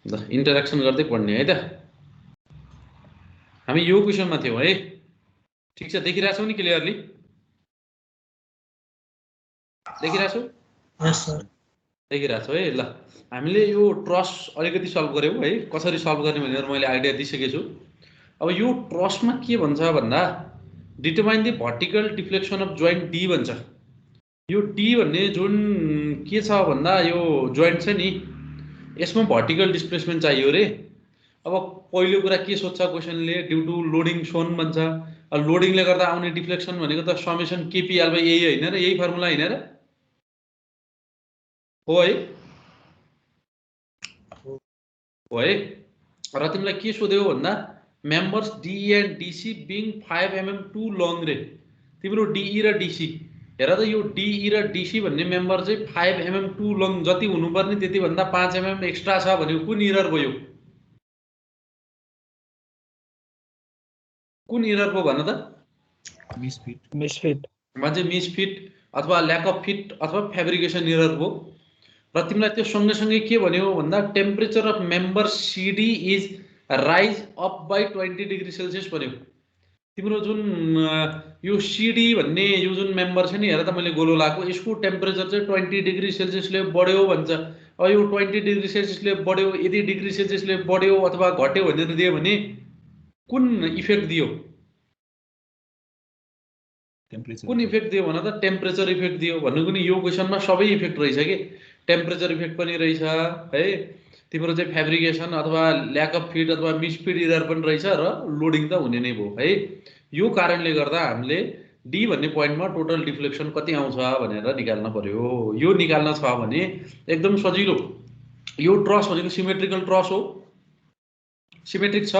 ल इन्टरेक्सन गर्दै पढ्ने है त। हामी यो क्वेसनमा थियौँ है। ठिक छ, देखिरहेछौ नि क्लियरली? देखिरहेछौ? यस सर। देखिरहेछौ है। ल हामीले यो ट्रस अलिकति सल्भ गर्यौँ है, कसरी सल्भ गर्ने भनेर मैले आइडिया दिइसकेको छु। अब यो ट्रसमा के भन्छ भन्दा determine the vertical deflection of joint D भन्छ। यो डी भन्ने जुन के छ भन्दा यो जोइन्ट छ नि, यसमा भर्टिकल डिस्प्लेसमेन्ट चाहियो रे। अब पहिलो कुरा के सोध्छ क्वेसनले, ड्यु टु लोडिङ सोन भन्छ। अब लोडिङले गर्दा आउने डिफ्लेक्सन भनेको त समेसन केपिएल बाई यही होइन र, यही फर्मुला होइन र? हो है? हो है। र तिमीलाई के सोध्यो भन्दा members DE and DC being 5 mm too long रे। तिम्रो डिई र डिसी हेर त, यो डिई र डिसी भन्ने मेम्बर चाहिँ 5 mm टु लङ जति हुनुपर्ने त्यति भन्दा 5 mm एक्स्ट्रा छ भने कुन इरर भयो? कुन इरर भयो भन त? मिसफिट मान्छे मिसफिट अथवा ल्याक अफ फिट अथवा फेब्रिकेसन इरर भयो। र तिमीलाई त्यो सँगैसँगै के भन्यो भन्दा temperature of member CD is rise up by 20 degree Celsius भन्यो। तिम्रो जुन यो सिडी भन्ने यो जुन मेम्बर छ नि, हेर त मैले गोलो लाएको, यसको टेम्परेचर चाहिँ 20 डिग्री सेल्सियसले बढ्यो भन्छ। अब यो 20 डिग्री सेल्सियसले बढ्यो, यदि डिग्री सेल्सियसले बढ्यो अथवा घट्यो भनेर दियो भने कुन इफेक्ट दियो? कुन इफेक्ट दियो भन त? टेम्परेचर इफेक्ट दियो। भन्नुको नि यो क्वेसनमा सबै इफेक्ट रहेछ कि, टेम्परेचर इफेक्ट पनि रहेछ है, तिम्रो चाहिँ फेब्रिकेसन अथवा ल्याक अफ फिट अथवा मिसफिट इरर पनि रहेछ, र लोडिङ त हुने नै भयो है। यो कारणले गर्दा हामीले डी भन्ने पोइन्टमा टोटल डिफ्लेक्सन कति आउँछ भनेर निकाल्न पर्यो। यो निकाल्न छ भने एकदम सजिलो। यो ट्रस भनेको सिमेट्रिकल ट्रस हो। सिमेट्रिक छ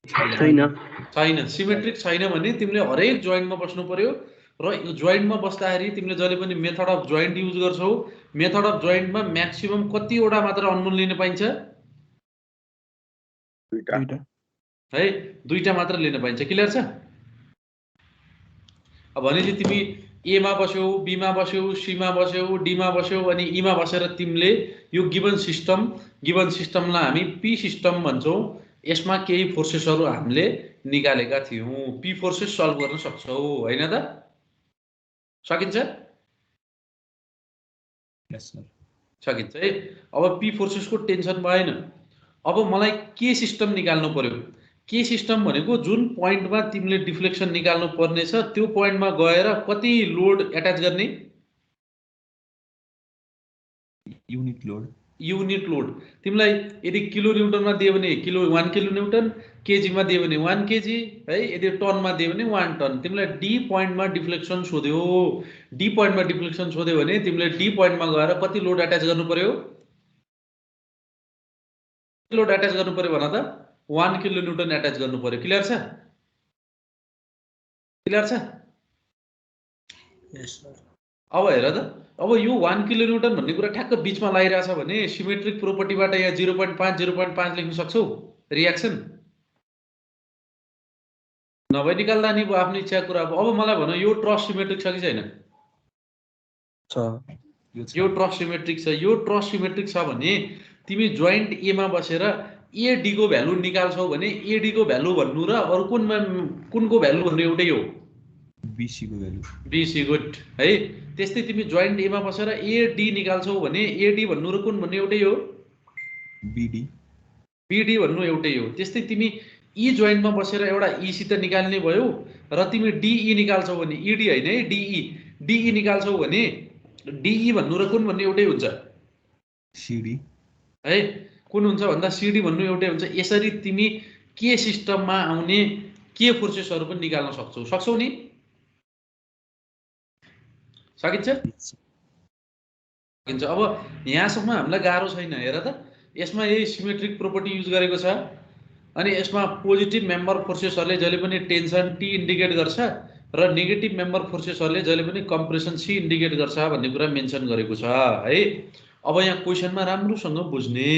छैन? सिमेट्रिक छैन भने तिमीले हरेक जोइन्टमा बस्नु पर्यो। र यो जोइन्टमा बस्दाखेरि तिमीले जहिले पनि मेथड अफ जोइन्ट युज गर्छौ। मेथड अफ जोइन्टमा म्याक्सिमम कतिवटा मात्र अनमोल लिन पाइन्छ? है, दुईटा मात्र लिन पाइन्छ। क्लियर छ? अब भनेपछि तिमी एमा बस्यौ, बीमा बस्यौ, सीमा बस्यौ, डीमा बस्यौ अनि ईमा बसेर तिमीले यो गिभन सिस्टमलाई हामी पी सिस्टम भन्छौँ। यसमा केही फोर्सेसहरू हामीले निकालेका थियौँ। पी फोर्सेस सल्भ गर्न सक्छौ होइन त? सकिन्छ? सकिन्छ है। अब पी फोर्सेसको टेन्सन भएन। अब मलाई के सिस्टम निकाल्नु पर्यो। के सिस्टम भनेको जुन पोइन्टमा तिमीले डिफ्लेक्सन निकाल्नु पर्ने छ त्यो पोइन्टमा गएर कति लोड एट्याच गर्ने? Unit load. तिमीलाई यदि किलो न्युटनमा दियो भने 1 किलो न्युटन, केजीमा दियो भने 1 केजी है, यदि टनमा दियो भने 1 टन। तिमीलाई डी पोइन्टमा डिफ्लेक्सन सोध्यो। डी पोइन्टमा डिफ्लेक्सन सोध्यो भने तिमीले डी पोइन्टमा गएर कति लोड एट्याच गर्नु पर्यो? लोड एट्याच गर्नु पर्यो भन त? 1 किलो न्युटन एट्याच गर्नु पर्यो। क्लियर छ? क्लियर छ? यस सर। अब हेर त, अब यो 1 किलो न्युटन भन्ने कुरा ठ्याक्क बिचमा लागिरहेछ भने सिमेट्रिक प्रोपर्टीबाट यहाँ 0.5 लेख्न सक्छौ रियाक्सन? नभए निकाल्दा नि आफ्नो इच्छा कुरा। अब मलाई भन, यो ट्रस सिमेट्रिक छ कि छैन? यो ट्रस सिमेट्रिक छ। यो ट्रस सिमेट्रिक छ भने तिमी जोइन्ट एमा बसेर एडी को भ्यालु निकाल्छौ भने एडी को भ्यालु भन्नु र अरु कुनको भ्यालु भन्नु एउटै हो? बीसी को भ्यालु। बीसी गुड है। त्यस्तै तिमी जोइन्ट एमा बसेर एडी निकाल्छौ भने एडी भन्नु र कुन भन्नु एउटै हो? बीडी। बीडी भन्नु एउटै हो। त्यस्तै तिमी ई जोइन्टमा बसेर एउटा ई सित निकाल्ने भयो र तिमी डीई निकाल्छौ भने ईडी हैन है, डीई डीई निकाल्छौ भने डीई भन्नु र कुन भन्नु एउटै हुन्छ? सीडी है। कुन हुन्छ भन्दा सीडी भन्नु एउटै हुन्छ। यसरी तिमी के सिस्टममा आउने के फोर्सेसहरु पनि निकाल्न सक्छौ नि? सकिन्छ? सकिन्छ। अब यहाँसम्म हामीलाई गाह्रो छैन। हेर त, यसमा यही सिमेट्रिक प्रोपर्टी युज गरेको छ अनि यसमा पोजिटिभ मेम्बर फोर्सेसहरुले जहिले पनि टेन्सन टी इन्डिकेट गर्छ र नेगेटिभ मेम्बर फोर्सेसहरुले जहिले पनि कम्प्रेसन सी इन्डिकेट गर्छ भन्ने कुरा मेन्सन गरेको छ है। अब यहाँ क्वेशनमा राम्रोसँग बुझ्ने,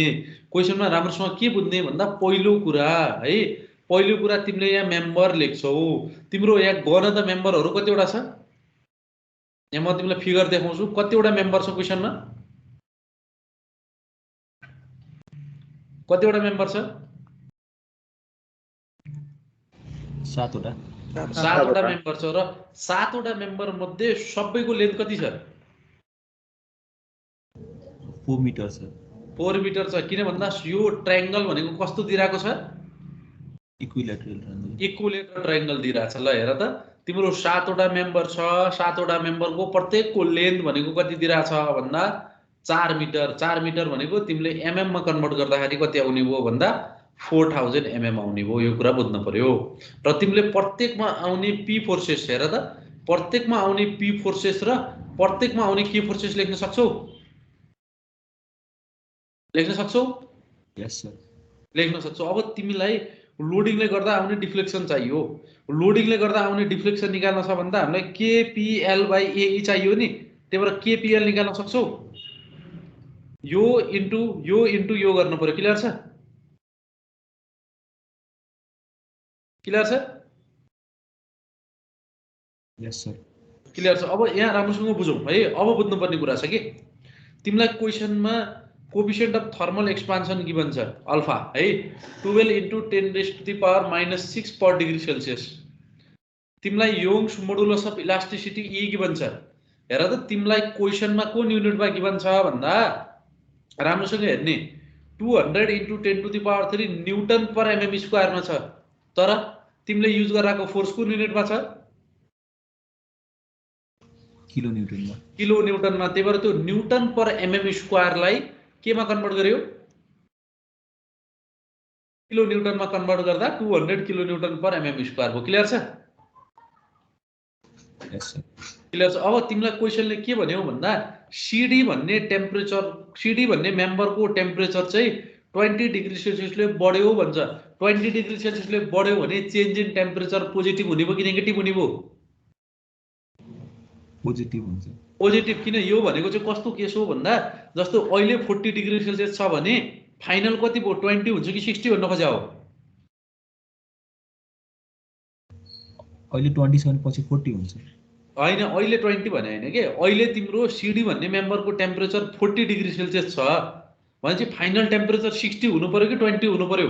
क्वेशनमा राम्रोसँग के बुझ्ने भन्दा पहिलो कुरा है, पहिलो कुरा तिमीले यहाँ मेम्बर लेख्छौ। तिम्रो यहाँ गन त मेम्बरहरु कतिवटा छ? यहाँ म तिमीलाई फिगर देखाउँछु कतिवटा मेम्बर छ क्वेशनमा। कतिवटा मेम्बर छ? 7वटा। 7वटा मेम्बर छ र 7वटा मेम्बर मध्ये सबैको लेन्थ कति छ? 4 मिटर छ। 4 मिटर छ। किन भन्दा यो ट्रायंगल भनेको कस्तो दिइराको छ? Equilateral triangle. इक्विलेटरल ट्रायंगल दिइराछ। ल हेर त, तिम्रो 7वटा मेम्बर छ, 7वटा मेम्बरको प्रत्येकको लेन्थ भनेको कति दिइराछ भन्दा 4 मिटर। 4 मिटर भनेको तिमीले एमएम मा कन्भर्ट गर्दाखेरि कति आउने भयो भन्दा 4000 एमएम आउने भयो। यो कुरा बुझ्न पर्यो। र तिमीले प्रत्येकमा आउने पी फोर्सेस हेर त, प्रत्येकमा आउने पी फोर्सेस र प्रत्येकमा आउने के फोर्सेस लेख्न सक्छौ? लेख्न सक्छौ? Yes sir. लेख्न सक्छौ। अब तिमीलाई लोडिङले गर्दा आउने डिफ्लेक्सन चाहियो। लोडिङले गर्दा आउने डिफ्लेक्सन निकाल्न छ भन्दा हामीलाई KPL/AE चाहियो नि। त्यही भएर KPL निकाल्न सक्छौ। यो इन्टु यो गर्न पर्यो। क्लियर छ? क्लियर छ? यस सर। क्लियर छ? अब यहाँ राम्रोसँग बुझौँ है। अब बुझ्नुपर्ने कुरा छ कि तिमीलाई क्वेसनमा coefficient of thermal expansion given छ अल्फा है 12 × 10⁻⁻6 पर डिग्री सेल्सियस। तिमीलाई Young's modulus of elasticity E given छ। हेर त, तिमीलाई क्वेसनमा कुन युनिटमा गिभन छ भन्दा राम्रोसँग हेर्ने 200 × 10⁻³ न्युटन पर एमएम स्क्वायरमा छ। तर तिमीले युज गरेको फोर्स कुन युनिटमा छ? किलो न्युटनमा। किलो न्युटनमा। त्यही भएर त्यो न्युटन पर एमएम स्क्वायरलाई केमा कन्भर्ट गर्यो? किलो न्युटनमा कन्भर्ट गर्दा 200 किलो न्युटन पर एमएम स्क्वायर भयो। क्लियर छ? यस सर। क्लियर छ? अब तिमीलाई क्वेसनले के भन्यो भन्दा सिडी भन्ने टेम्परेचर, सिडी भन्ने मेम्बरको टेम्परेचर चाहिँ 20 डिग्री सेल्सियसले बढ्यो भन्छ। 20 डिग्री सेल्सियसले बढ्यो भने चेन्ज इन टेम्परेचर पोजिटिभ हुने भयो कि नेगेटिभ हुने भयो? पोजिटिभ हुन्छ। पोजिटिभ। किन? यो भनेको चाहिँ कस्तो केस हो भन्दा जस्तो अहिले 40 डिग्री सेल्सियस छ भने फाइनल कति भयो? 20 हुन्छ कि 60 भन्न खोजा हो? अहिले 27 पछि 40 हुन्छ। होइन, अहिले 20 भने होइन के, अहिले तिम्रो सिडी भन्ने मेम्बरको टेम्परेचर 40 डिग्री सेल्सियस छ भने चाहिँ फाइनल टेम्परेचर 60 हुनु पर्यो कि 20 हुनु पर्यो?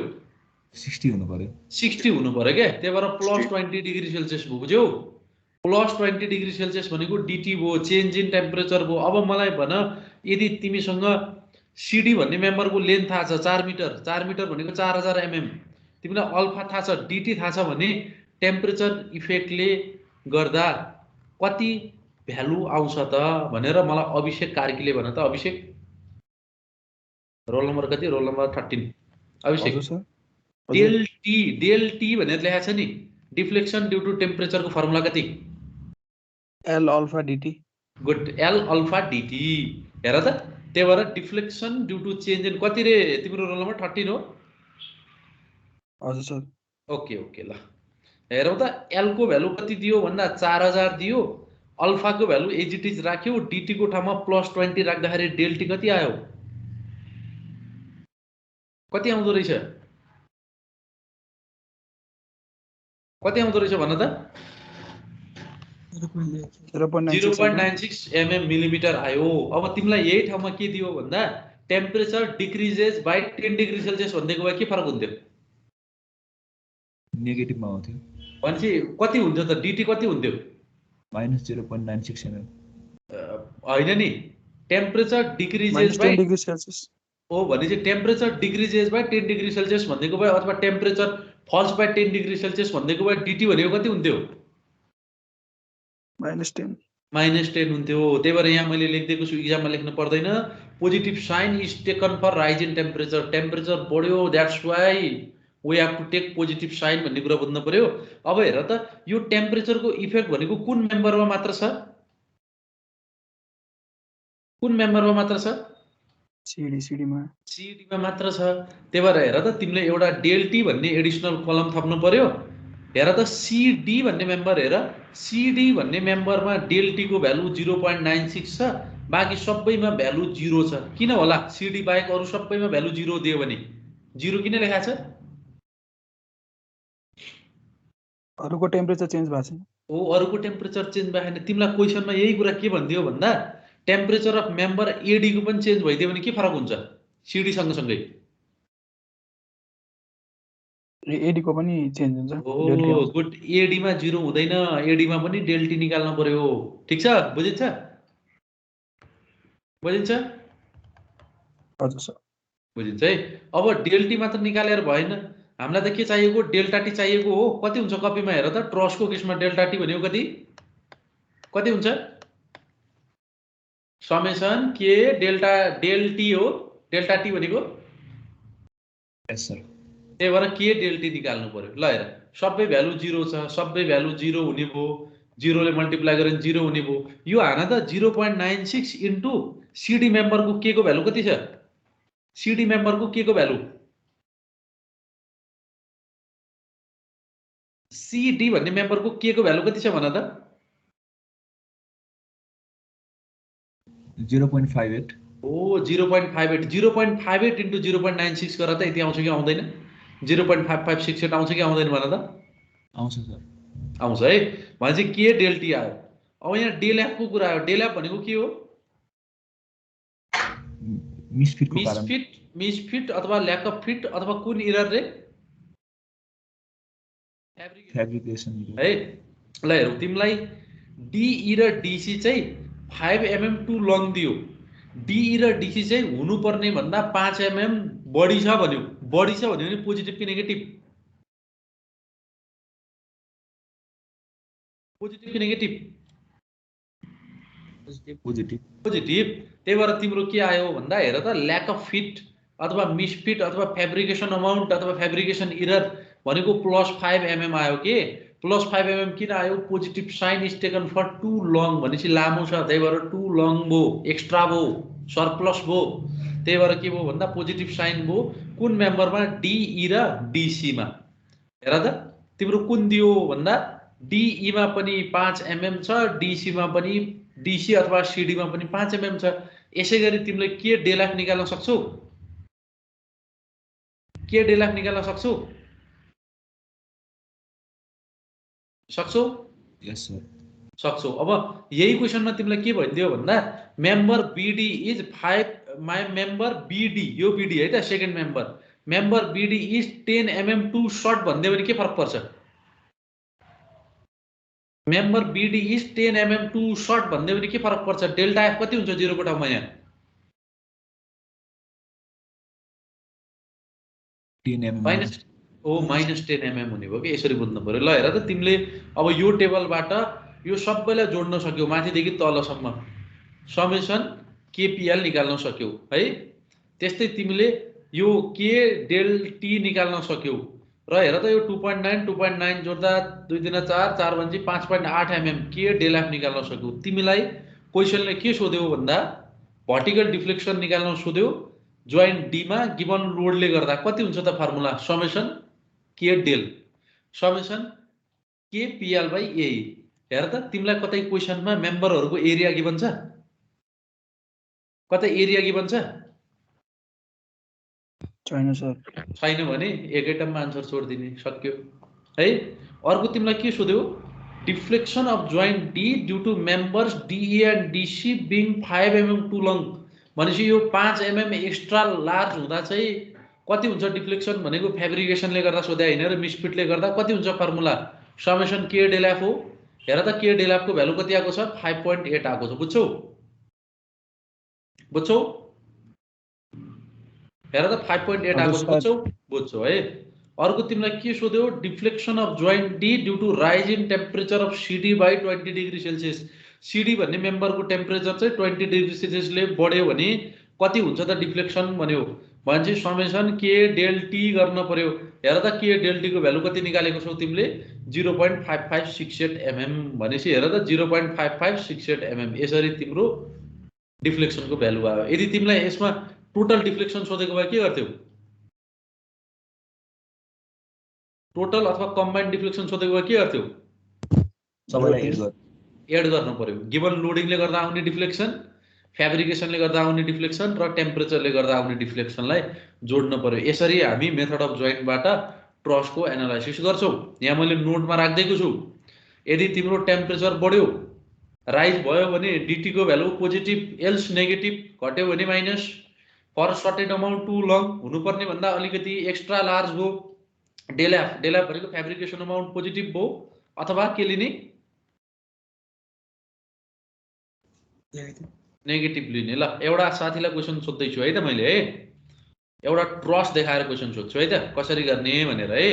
60 हुनु पर्यो। 60 हुनु पर्यो क्या। त्यही भएर +20 डिग्री सेल्सियस भयो। बुझ्यौ? +20 डिग्री सेल्सियस भनेको डिटी भयो, चेन्ज इन टेम्परेचर भयो। अब मलाई भन, यदि तिमीसँग सिडी भन्ने मेम्बरको लेन्थ थाहा छ 4 मिटर, 4 मिटर भनेको 4000 एमएम, तिमीलाई अल्फा थाहा छ, डिटी थाहा छ भने टेम्परेचर इफेक्टले गर्दा कति भ्यालु आउँछ त भनेर मलाई अभिषेक कार्कीले भन त। अभिषेक, रोल नम्बर कति? Roll number 13। Abhishek, del T भनेर लेखा छ नि, डिफ्लेक्सन ड्यू टु टेम्परेचरको फर्मुला कति? L alpha dt। Good, L alpha dt. हेर त, त्यही भएर deflection due to change in कति रे? तिम्रो रोल नम्बर 13 हो? हजुर सर। Okay okay. ल हेरौँ त, L को भ्यालु कति दियो भन्दा 4000 दियो, अल्फा को भ्यालु एज इट इज राख्यो, डिटी को ठाउँमा +20 राख्दाखेरि डेल टी कति आयो? कति आउँदो रहेछ? कति आउँदो रहेछ भन त? 0.96 mm मिलिमिटर आयो। अब तिमीलाई यही ठाउँमा के दियो भन्दा temperature decreases by 10 degree Celsius भनिदिएको भए के फरक हुन्थ्यो? नेगेटिभमा आउँथ्यो। भनेपछि कति हुन्थ्यो त? डिटी कति हुन्थ्यो? -0.96 mm। होइन नि, temperature decreases by 10 degree Celsius हो भने चाहिँ temperature decreases by 10 degree Celsius भनिदिएको भए अथवा temperature falls by 10 degree Celsius भनिदिएको भए डिटी भनेको कति हुन्थ्यो? -10 -10 हुन्थ्यो। त्यही भएर यहाँ मैले लेखिदिएको छु, इक्जाममा लेख्नु पर्दैन। Positive sign is taken for rise in temperature. Temperature बढ्यो, that's why we have to take positive sign भन्ने कुरा बुझ्नु पर्यो। अब हेर त, यो टेम्परेचरको इफेक्ट भनेको कुन मेम्बरमा मात्र छ? कुन मेम्बरमा मात्र छ? सिडीमा मात्र छ। त्यही भएर हेर त, तिमीले एउटा डेल टी भन्ने एडिसनल कलम थप्नु पर्यो। हेर त, सिडी भन्ने मेम्बर, हेर सिडी भन्ने मेम्बरमा डेल टी को भ्यालु 0.96 छ, बाँकी सबैमा भ्यालु 0 छ। किन होला? सिडी बाहेक अरू सबैमा भ्यालु 0 दियो भने 0 किन लेखा छ? अरूको टेम्परेचर चेन्ज भएको छैन। हो, अरूको टेम्परेचर चेन्ज भएको छैन। तिमीलाई क्वेसनमा यही कुरा के भनिदियो भन्दा टेम्परेचर अफ मेम्बर एडी को पनि चेन्ज भइदियो भने के फरक हुन्छ? सिडी सँगसँगै एडी को पनि चेन्ज हुन्छ डेल्टी हो आउँछ गुड। एडीमा 0 हुँदैन, एडीमा पनि डेल्टी निकाल्नु पर्यो। ठिक छ, बुझिन्छ बुझिन्छ हजुर सर बुझिन्छ है। अब डेल्टी मात्र निकालेर भएन, हामीलाई त के चाहिएको, डेल्टा टी चाहिएको हो। कति हुन्छ कपीमा हेर त, ट्रस्टको केसमा डेल्टा टी भनेको कति हुन्छ? समेसन के डेल्टा डेल्टी हो, डेल्टा टी भनेको। यस सर। त्यही भएर के डेल्टी निकाल्नु पर्यो। ल हेर, सबै भ्यालु 0 छ, सबै भ्यालु 0 हुने भयो, 0 ले मल्टिप्लाई गरेर 0 हुने भयो। यो हाना त 0.96 इन्टु सिडी मेम्बरको के को भ्यालु कति छ? सिडी मेम्बरको के को भ्यालु? सिडी भन्ने मेम्बरको के को भ्यालु कति छ भन त? 0.58। ओ 0.58, 0.58 इन्टु 0.96 गरेर त यति आउँछ कि आउँदैन? 0.5568 आउँछ कि आउँदैन भन त? आउँछ सर। आउँछ है। भनेपछि के डेल्टी आयो। अब यहाँ डेल्यापको कुरा आयो। डेल्याप भनेको के हो? मिसफिटको कारण। मिसफिट अथवा ल्याक अफ फिट अथवा कुन इरर रे? फ्याब्रिकेसन है। ल हेरौ, तिमीलाई डिई र डिसी चाहिँ 5 mm टु लङ दियो। डिई र डिसी चाहिँ हुनुपर्ने भन्दा 5 mm बढी छ भन्यो। बढी छ भन्यो भने पोजिटिभ कि नेगेटिभ? पोजिटिभ कि नेगेटिभ? पोजिटिभ। पोजिटिभ। त्यही भएर तिम्रो के आयो भन्दा हेर त, ल्याक अफ फिट अथवा मिसफिट अथवा फेब्रिकेसन अमाउन्ट अथवा फेब्रिकेसन इरर भनेको +5 mm आयो के? +5 mm किन आयो? Positive sign is taken for too long भनेपछि लामो छ, त्यही भएर टु लङ भयो, एक्स्ट्रा भयो, सरप्लस भयो। त्यही भएर के भयो भन्दा पोजिटिभ साइन भयो। कुन मेम्बरमा? डिई र डिसीमा। हेर त तिम्रो कुन दियो भन्दा डिईमा पनि 5 mm छ, डिसीमा पनि, डिसी अथवा सिडीमा पनि 5 mm छ। यसै गरी तिमीले के डेलाफ निकाल्न सक्छौ? के डेलाफ निकाल्न सक्छौ? सक्छौ? Yes sir. सक्छौ। अब यही क्वेसनमा तिमीलाई के भनिदियो भन्दा member BD is 5 member BD, यो बीडी है त second member, member BD is 10 mm too short भनिदियो भने के फरक पर्छ? Member BD is 10 mm too short भनिदियो भने के फरक पर्छ? डेल्टा एफ कति हुन्छ 0 को ठाउँमा? यहाँ 10 mm -10 mm हुने भयो कि? यसरी बुझ्नु पर्यो। ल हेर त, तिमीले अब यो टेबलबाट यो सबैलाई जोड्न सक्यौ, माथिदेखि तलसम्म समेसन केपिएल निकाल्न सक्यौ है। त्यस्तै तिमीले यो के डेल टी निकाल्न सक्यौ। र हेर त, यो 2.9 2.9 जोड्दा 2 × 4 4 भनेपछि 5.8 mm के डेलाफ निकाल्न सक्यौ। तिमीलाई क्वेसनले के सोध्यो भन्दा भर्टिकल डिफ्लेक्सन निकाल्न सोध्यो। जोइन्ट डीमा गिवन लोडले गर्दा कति हुन्छ त फर्मुला? समेसन के डेल समेसन के पिएल बाई ए। हेर त, तिमीलाई कतै क्वेसनमा मेम्बरहरूको एरिया गिवन छ? कतै एरिया गिवन छ? छैन सर। छैन भने एकै टर्ममा आन्सर छोडिदिने, सक्यो है। अर्को तिमीलाई के सोध्यो? Deflection of joint D due to members DE and DC being 5 mm too long भनेपछि यो 5 mm एक्स्ट्रा लार्ज हुँदा चाहिँ कति हुन्छ डिफ्लेक्सन भनेको? फेब्रिकेसनले गर्दा सोधे होइन र मिसफिटले गर्दा कति हुन्छ फर्मुला? समेसन के डेलाफ हो। हेर त, के डेलाफको भ्यालु कति आएको छ? 5.8 आएको छ। बुझ्छौ? बुझ्छौ? हेर त 5.8 आएको छ। बुझ्छौ? बुझ्छौ है। अर्को तिमीलाई के सोध्यो? Deflection of joint D due to rise in temperature of CD by 20 degree Celsius. CD भन्ने मेम्बरको टेम्परेचर चाहिँ 20 डिग्री सेल्सियसले बढ्यो भने कति हुन्छ त डिफ्लेक्सन भन्यो भनेपछि समेसन के डेल टी गर्न पर्यो। हेर त, के डेल टी को भ्यालु कति निकालेको छौ तिमीले? 0.5568 mm भनेपछि हेर त 0.5568 mm। यसरी तिम्रो डिफ्लेक्सनको भ्यालु आयो। यदि तिमीलाई यसमा टोटल डिफ्लेक्सन सोधेको भए के गर्थ्यौ? टोटल अथवा कम्बाइन्ड डिफ्लेक्सन सोधेको भए के गर्थ्यौ? सबैलाई एड गर्नु पर्यो। गिवन लोडिङले गर्दा आउने डिफ्लेक्सन, फेब्रिकेसनले गर्दा आउने डिफ्लेक्सन र टेम्परेचरले गर्दा आउने डिफ्लेक्सनलाई जोड्नु पर्यो। यसरी हामी मेथड अफ जोइन्टबाट ट्रसको एनालाइसिस गर्छौँ। यहाँ मैले नोटमा राख्दैको छु। यदि तिम्रो टेम्परेचर बढ्यो, राइज भयो भने डिटी को भ्यालु पोजिटिभ, एल्स नेगेटिभ, घट्यो भने minus. For certain amount too long हुनुपर्ने भन्दा अलिकति एक्स्ट्रा लार्ज भयो। डेल एफ भनेको फेब्रिकेसन अमाउन्ट पोजिटिभ भयो अथवा के लिने नेगेटिभ लिने। ल एउटा साथीलाई क्वेसन सोध्दैछु है त मैले है, एउटा ट्रस देखाएर क्वेसन सोध्छु है त कसरी गर्ने भनेर है।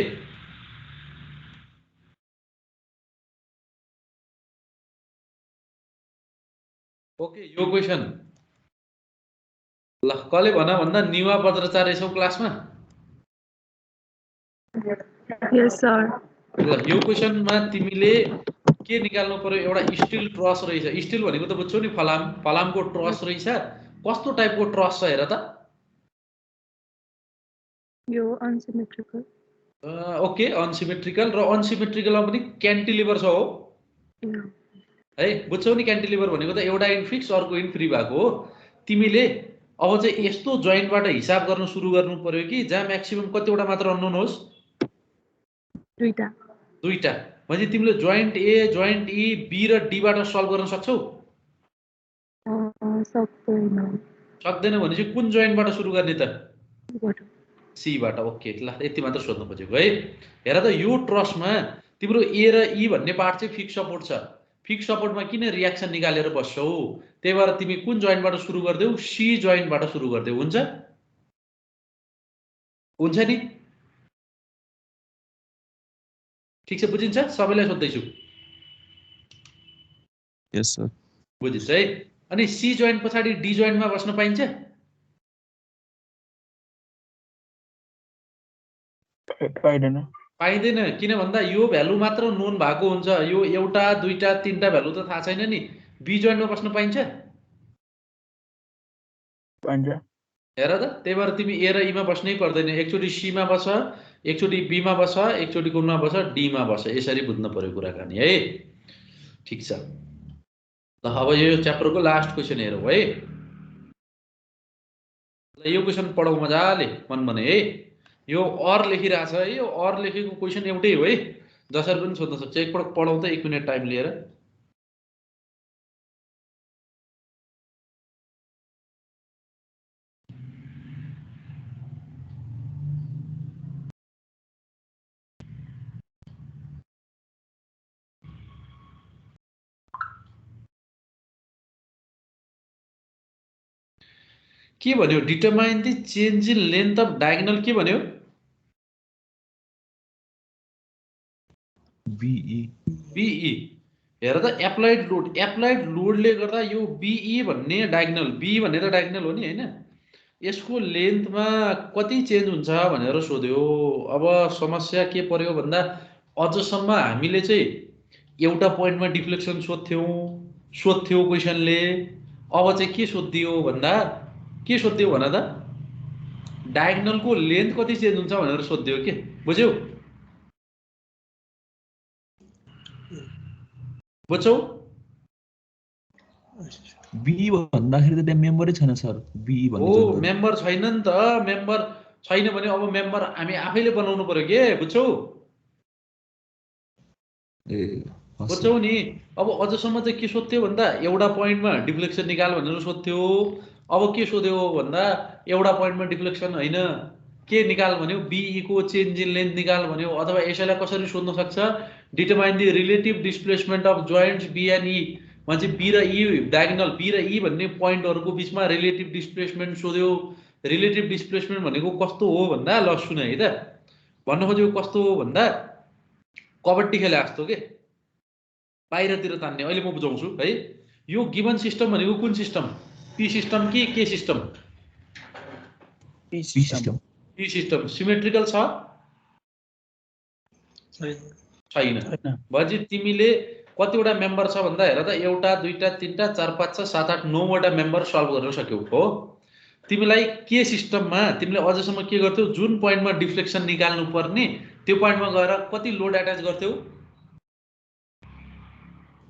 ओके यो क्वेसन ल कसले भन्दा निवा पत्रचार रहेछौ क्लासमा? यस सर। ल यो क्वेसनमा तिमीले के निकाल्नु पर्यो, एउटा स्टिल ट्रस रहेछ। स्टिल भनेको त बुझ्छौ नि, फलामको ट्रस रहेछ। कस्तो टाइपको ट्रस छ हेर त। यो अनसिमेट्रिकल। ओके अनसिमेट्रिकल, र अनसिमेट्रिकलमा पनि क्यान्टिलिभर छ हो है, बुझ्छौ नि। क्यान्टिलिभर भनेको त एउटा इन्ड फिक्स अर्को इन्ड फ्री भएको हो। तिमीले अब चाहिँ यस्तो जोइन्टबाट हिसाब गर्न सुरु गर्नु पर्यो कि जहाँ म्याक्सिमम कतिवटा मात्र अननोन होस्? दुईटा। भने तिमीले जोइन्ट ए जोइन्ट ई बी र डी बाट सल्भ गर्न सक्छौ? सक्दैन भने चाहिँ कुन जोइन्टबाट सुरु गर्ने त? सी बाट। ओके ल यति मात्र सोध्नु खोजेको है। हेर त यो ट्रसमा तिम्रो ए र ई भन्ने पार्ट चाहिँ फिक्स सपोर्ट छ। फिक्स सपोर्टमा किन रियाक्सन निकालेर बस्छौ? त्यही भएर तिमी कुन जोइन्टबाट सुरु गर्देऊ? सी जोइन्टबाट सुरु गर्देऊ। हुन्छ हुन्छ नि? ठीक छ बुझिन्छ? सबैलाई सोध्दैछु। यस सर। बुझिन्छ है। अनि सी जोइन्ट पछाडि डी जोइन्टमा बस्न पाइन्छ? पाइँदैन। किन भन्दा यो भ्यालु मात्र नोन भएको हुन्छ। यो एउटा दुईटा तीनटा भ्यालु त थाहा छैन नि। बी जोइन्टमा बस्न पाइन्छ? हेर त, त्यही भएर तिमी ए र ईमा बस्नै पर्दैन। एकचोटि सीमा बस, एकचोटि बीमा बस, एकचोटि कुनमा बस, डीमा बस। यसरी बुझ्नु पर्यो कुराकानी है। ठिक छ। ल अब यो च्याप्टरको लास्ट क्वेसन हेरौँ है। ल यो क्वेसन पढौँ मजाले मन भने है। यो अर लेखिरहेछ है। यो अर लेखेको क्वेसन एउटै हो है, जसरी पनि सोध्न सक्छ। एकपल्ट पढौँ त 1 मिनट टाइम लिएर। के भन्यो? Determine the change in length of diagonal. के भन्यो? बीई। हेर त, एप्लाइड लोडले गर्दा यो बीई भन्ने डायगोनल, बी भन्ने त डायगोनल हो नि हैन, यसको लेन्थमा कति चेन्ज हुन्छ भनेर सोध्यो। अब समस्या के पर्यो भन्दा अझसम्म हामीले चाहिँ एउटा पोइन्टमा डिफ्लेक्सन सोध्थ्यौ क्वेसनले। अब चाहिँ के सोधिदियो भन्दा, के सोधिदियो भन त? डायगोनलको लेन्थ कति चेन्ज हुन्छ भनेर सोधिदियो के। बुझ्यौ? बुझ्छौ? बी भन्दाखेरि त त्यहाँ मेम्बरै छैन सर। बी भन्ने हो मेम्बर छैन नि त। मेम्बर छैन भने अब मेम्बर हामी आफैले बनाउनु पर्यो के। बुझ्छौ? बुझ्छौ नि? अब अझसम्म चाहिँ के सोध्थ्यो भन्दा एउटा पोइन्टमा डिफ्लेक्सन निकाल भनेर सोध्थ्यो। अब के सोध्यो भन्दा एउटा पोइन्टमा डिफ्लेक्सन होइन, के निकाल भन्यो? बीई को चेन्ज इन लेन्थ निकाल भन्यो। अथवा यसैलाई कसरी सोध्न सक्छ? Determine the relative displacement of joints B and E. मान्छे बी र ई डायगोनल बी र ई भन्ने पोइन्टहरूको बिचमा रिलेटिभ डिस्प्लेसमेन्ट सोध्यो। रिलेटिभ डिस्प्लेसमेन्ट भनेको कस्तो हो भन्दा, ल सुन है त, भन्न खोजेको कस्तो हो भन्दा कबड्डी खेले जस्तो के, बाहिरतिर तान्ने। अहिले म बुझाउँछु है। यो गिभन सिस्टम भनेको कुन सिस्टम? पी सिस्टम कि के system? P system. P system. Symmetrical छ? छैन। भनेपछि तिमीले कतिवटा मेम्बर छ भन्दा हेर त, एउटा दुईटा तीनटा चार पाँच छ सात आठ नौवटा मेम्बर सल्भ गर्न सक्यौ हो। तिमीलाई के सिस्टममा तिमीले अझसम्म के गर्थ्यौ? जुन पोइन्टमा डिफ्लेक्सन निकाल्नु पर्ने त्यो पोइन्टमा गएर कति लोड एट्याच गर्थ्यौ?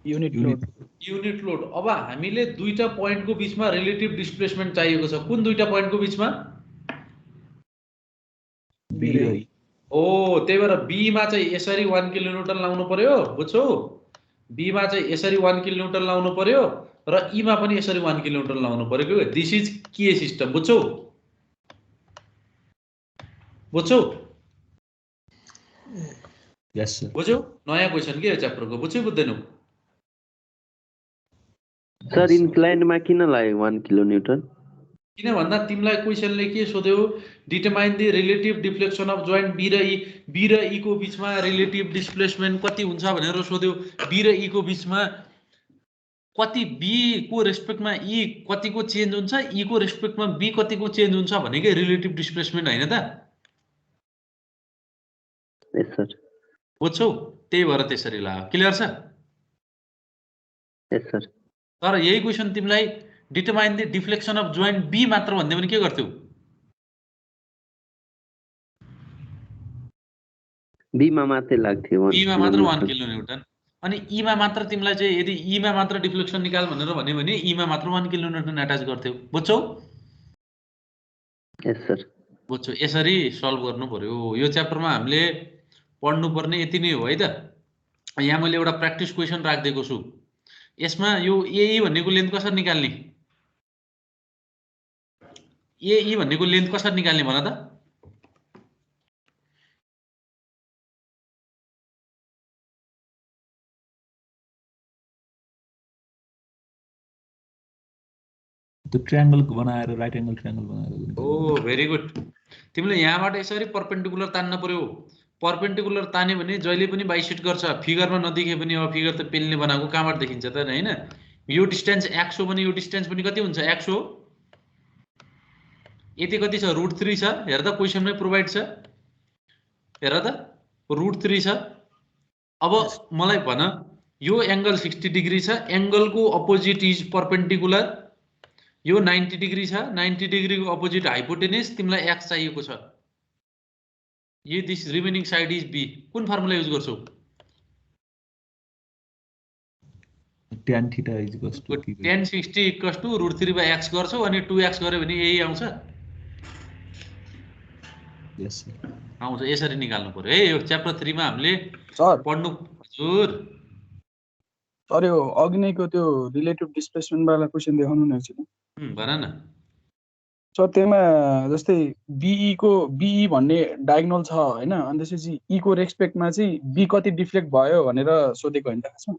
Unit load. अब हामीले दुईटा पोइन्टको बिचमा रिलेटिभ डिस्प्लेसमेन्ट चाहिएको छ। कुन दुईटा पोइन्टको बिचमा? हो, त्यही भएर बीमा चाहिँ यसरी 1 किलोन्युटन लाउनु पर्यो। बुझ्छौ? बीमा चाहिँ यसरी 1 किलोन्युटन लाउनु पर्यो र ईमा पनि यसरी 1 किलोन्युटन लाउनु पर्यो। दिस इज के सिस्टम। बुझ्छौ? यस सर बुझ्यौ नयाँ क्वेसन के च्याप्टरको बुझ्यौ बुझ्दैनौ सर इन्क्लाइन्डमा किन लाग्यो 1 किलोन्युटन किन भन्दा तिमीलाई क्वेसनले के सोध्यो determine the relative deflection of joint B र ई को बीचमा रिलेटिभ डिस्प्लेसमेन्ट कति हुन्छ भनेर सोध्यो बी र ई को बीचमा कति बी को रेस्पेक्टमा ई कतिको चेन्ज हुन्छ ई को रेस्पेक्टमा बी कतिको चेन्ज हुन्छ भनेकै रिलेटिभ डिस्प्लेसमेन्ट हैन त यस सर बुझ्छौ त्यही भएर त्यसरी लाग्यो क्लियर छ यस सर तर यही क्वेसन तिमीलाई determine the deflection of joint B मात्र भन्दै भने के गर्थ्यौ बी मा मात्रै लाग्थ्यो बी मा मात्र 1 किलोन्युटन अनि ई मा मात्र तिमीलाई चाहिँ यदि ई मा मात्र डिफ्लेक्सन निकाल भनेर भन्यो भने ई मा मात्र 1 किलोन्युटन अट्याच गर्थ्यौ बुझ्छौ यस सर बुझ्छौ यसरी सल्भ गर्नु पर्यो यो च्याप्टरमा हामीले पढ्नु पर्ने यति नै हो है त यहाँ मैले एउटा प्र्याक्टिस क्वेसन राखिदिएको छु यसमा यो एई भन्नेको लेन्थ कसरी निकाल्ने एई भन्नेको लेन्थ कसरी निकाल्ने भन त त्यो ट्रायंगल बनाएर राइट एंगल ट्रायंगल बनाएर ओ भेरी गुड तिमीले यहाँबाट यसरी परपेन्डिकुलर तान्न पर्यो परपेन्डिकुलर तान्यो भने जहिले पनि बाइसेट गर्छ फिगरमा नदेखिए पनि अब फिगर त पेनले बनाएको कहाँबाट देखिन्छ त हैन यो डिस्टेन्स x हो भने यो डिस्टेन्स पनि कति हुन्छ x हो यति कति छ √3 छ हेर त क्वेसनमै प्रोभाइड छ हेर त √3 छ अब मलाई भन यो एंगल 60 डिग्री छ एंगलको अपोजिट इज परपेन्डिकुलर यो 90 डिग्री छ 90 डिग्रीको अपोजिट हाइपोटेन्युस तिमीलाई x चाहिएको छ yeah this remaining side is b कुन फर्मुला युज गर्छौ tan theta is equals to tan 60 equals to √3/x गर्छौ अनि 2x गर्यो भने यही आउँछ यस सर आउँछ यसरी निकाल्नु पर्यो है यो च्याप्टर 3 मा हामीले सर पढ्नु हजुर सर यो अघि नैको त्यो रिलेटिभ डिस्प्लेसमेन्ट वाला क्वेसन देखाउनु न एकचोटि भन न सर त्यसमा जस्तै बीई भन्ने डायगोनल छ हैन अनि त्यसपछि ई को रेस्पेक्टमा चाहिँ बी कति डिफ्लेक्ट भयो भनेर सोधेको हैन त खासमा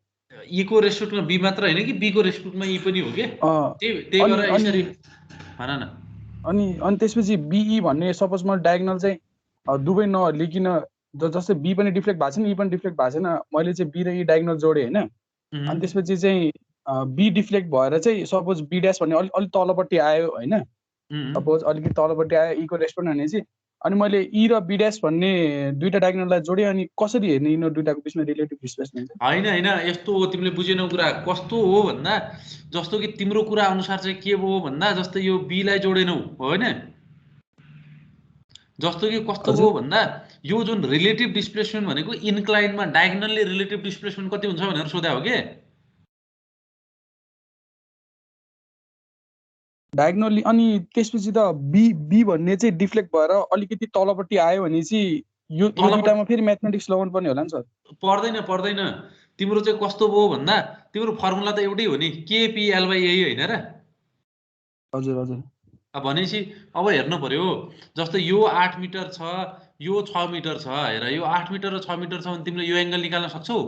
ई को रेस्पेक्टमा बी मात्र हैन कि बी को रेस्पेक्टमा ई पनि हो के त्यही भएर यसरी भन न अनि त्यसपछि बीई भन्ने सपोज म डायगोनल चाहिँ दुवै नलिकिन जस्तै बी पनि डिफ्लेक्ट भएको छैन ई पनि डिफ्लेक्ट भएको छैन मैले चाहिँ बी र ई डायगोनल जोडे हैन अनि त्यसपछि चाहिँ बी डिफ्लेक्ट भएर चाहिँ सपोज बी ड्याश भन्ने अलि तलपट्टि आयो हैन सपोज अलिकति तलपट्टि आयो ई को रेस्पेक्ट भने चाहिँ अनि मैले ई र बी ड्याश भन्ने दुईटा डायगोनललाई जोडे अनि कसरी हेर्ने यिनीहरु दुईटाको बीचमा रिलेटिभ डिस्प्लेसमेन्ट हैन यस्तो हो तिमीले बुझेनौ कुरा कस्तो हो भन्दा जस्तो कि तिम्रो कुरा अनुसार चाहिँ के भयो भन्दा जस्तै यो बी लाई जोडेनौ हैन जस्तो कि कस्तो भयो भन्दा यो जुन रिलेटिभ डिस्प्लेसमेन्ट भनेको इन्क्लाइनमा डायगोनलले रिलेटिभ डिस्प्लेसमेन्ट कति हुन्छ भनेर सोध्या हो के डायगोनली अनि त्यसपछि त बी भन्ने चाहिँ डिफ्लेक्ट भएर अलिकति तलपट्टि आयो भने चाहिँ यो दुईटामा फेरि म्याथमेटिक्स लगाउनु पर्ने होला नि सर पर्दैन तिम्रो चाहिँ कस्तो भयो भन्दा तिम्रो फर्मुला त एउटै हो नि KPL/A हैन र हजुर हजुर अब भनेपछि अब हेर्नु पर्यो जस्तो यो 8 मिटर छ यो 6 मिटर छ हेर यो 8 मिटर र 6 मिटर छ भने तिमीले यो एंगल निकाल्न सक्छौ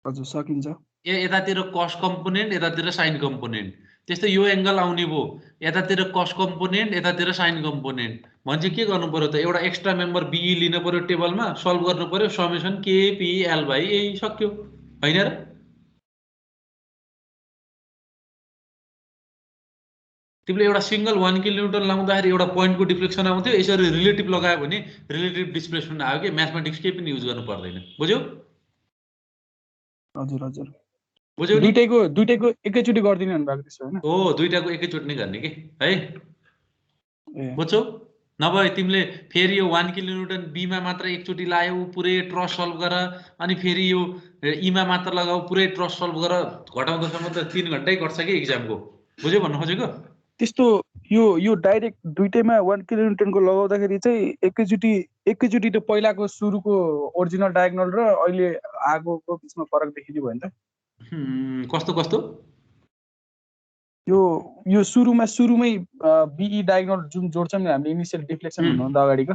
हजुर सकिन्छ यतातिर कस कम्पोनेन्ट यतातिर साइन कम्पोनेन्ट त्यस्तै यो एंगल आउने भयो यतातिर कस कम्पोनेन्ट यतातिर साइन कम्पोनेन्ट भन्छ के गर्नु पर्यो त एउटा एक्स्ट्रा मेम्बर बीई लिनु पर्यो टेबलमा सल्भ गर्नु पर्यो समेसन KPL/A सक्यो हैन र तिमीले एउटा सिंगल 1 किलोन्युटन लाउँदाखेरि एउटा पोइन्टको डिफ्लेक्सन आउँथ्यो यसरी रिलेटिभ लगायो भने रिलेटिभ डिस्प्लेसमेन्ट आयो के म्याथमेटिक्स केही पनि युज गर्नु पर्दैन बुझ्यौ हजुर हजुर बुझ्यौ दुईटैको एकैचोटी गर्दिनु भन्नु भएको त्यसो हैन हो दुईटाको एकैचोटी नै गर्ने के है बुझ्छौ नभए तिमीले फेरि यो 1 किलोन्युटन बी मा मात्र एकचोटी लायौ पुरै ट्रस सल्भ गर अनि फेरि यो ई मा मात्र लगाऊ पुरै ट्रस सल्भ गर घटाउँदासम्म त 3 घण्टै कट्छ के एक्जामको बुझ्यौ भन्नु खोजेको त्यस्तो यो डाइरेक्ट दुईटैमा 1 किलोन्युटनको लगाउँदाखेरि चाहिँ एकैचोटी त्यो पहिलाको सुरुको ओरिजिनल डायगोनल र अहिले आगोको बीचमा फरक देखिने भयो नि त कस्तो यो सुरुमै बीई डायगोनल जुन जोड्छौँ नि हामीले इनिशियल डिफ्लेक्सन हुनुभन्दा अगाडिको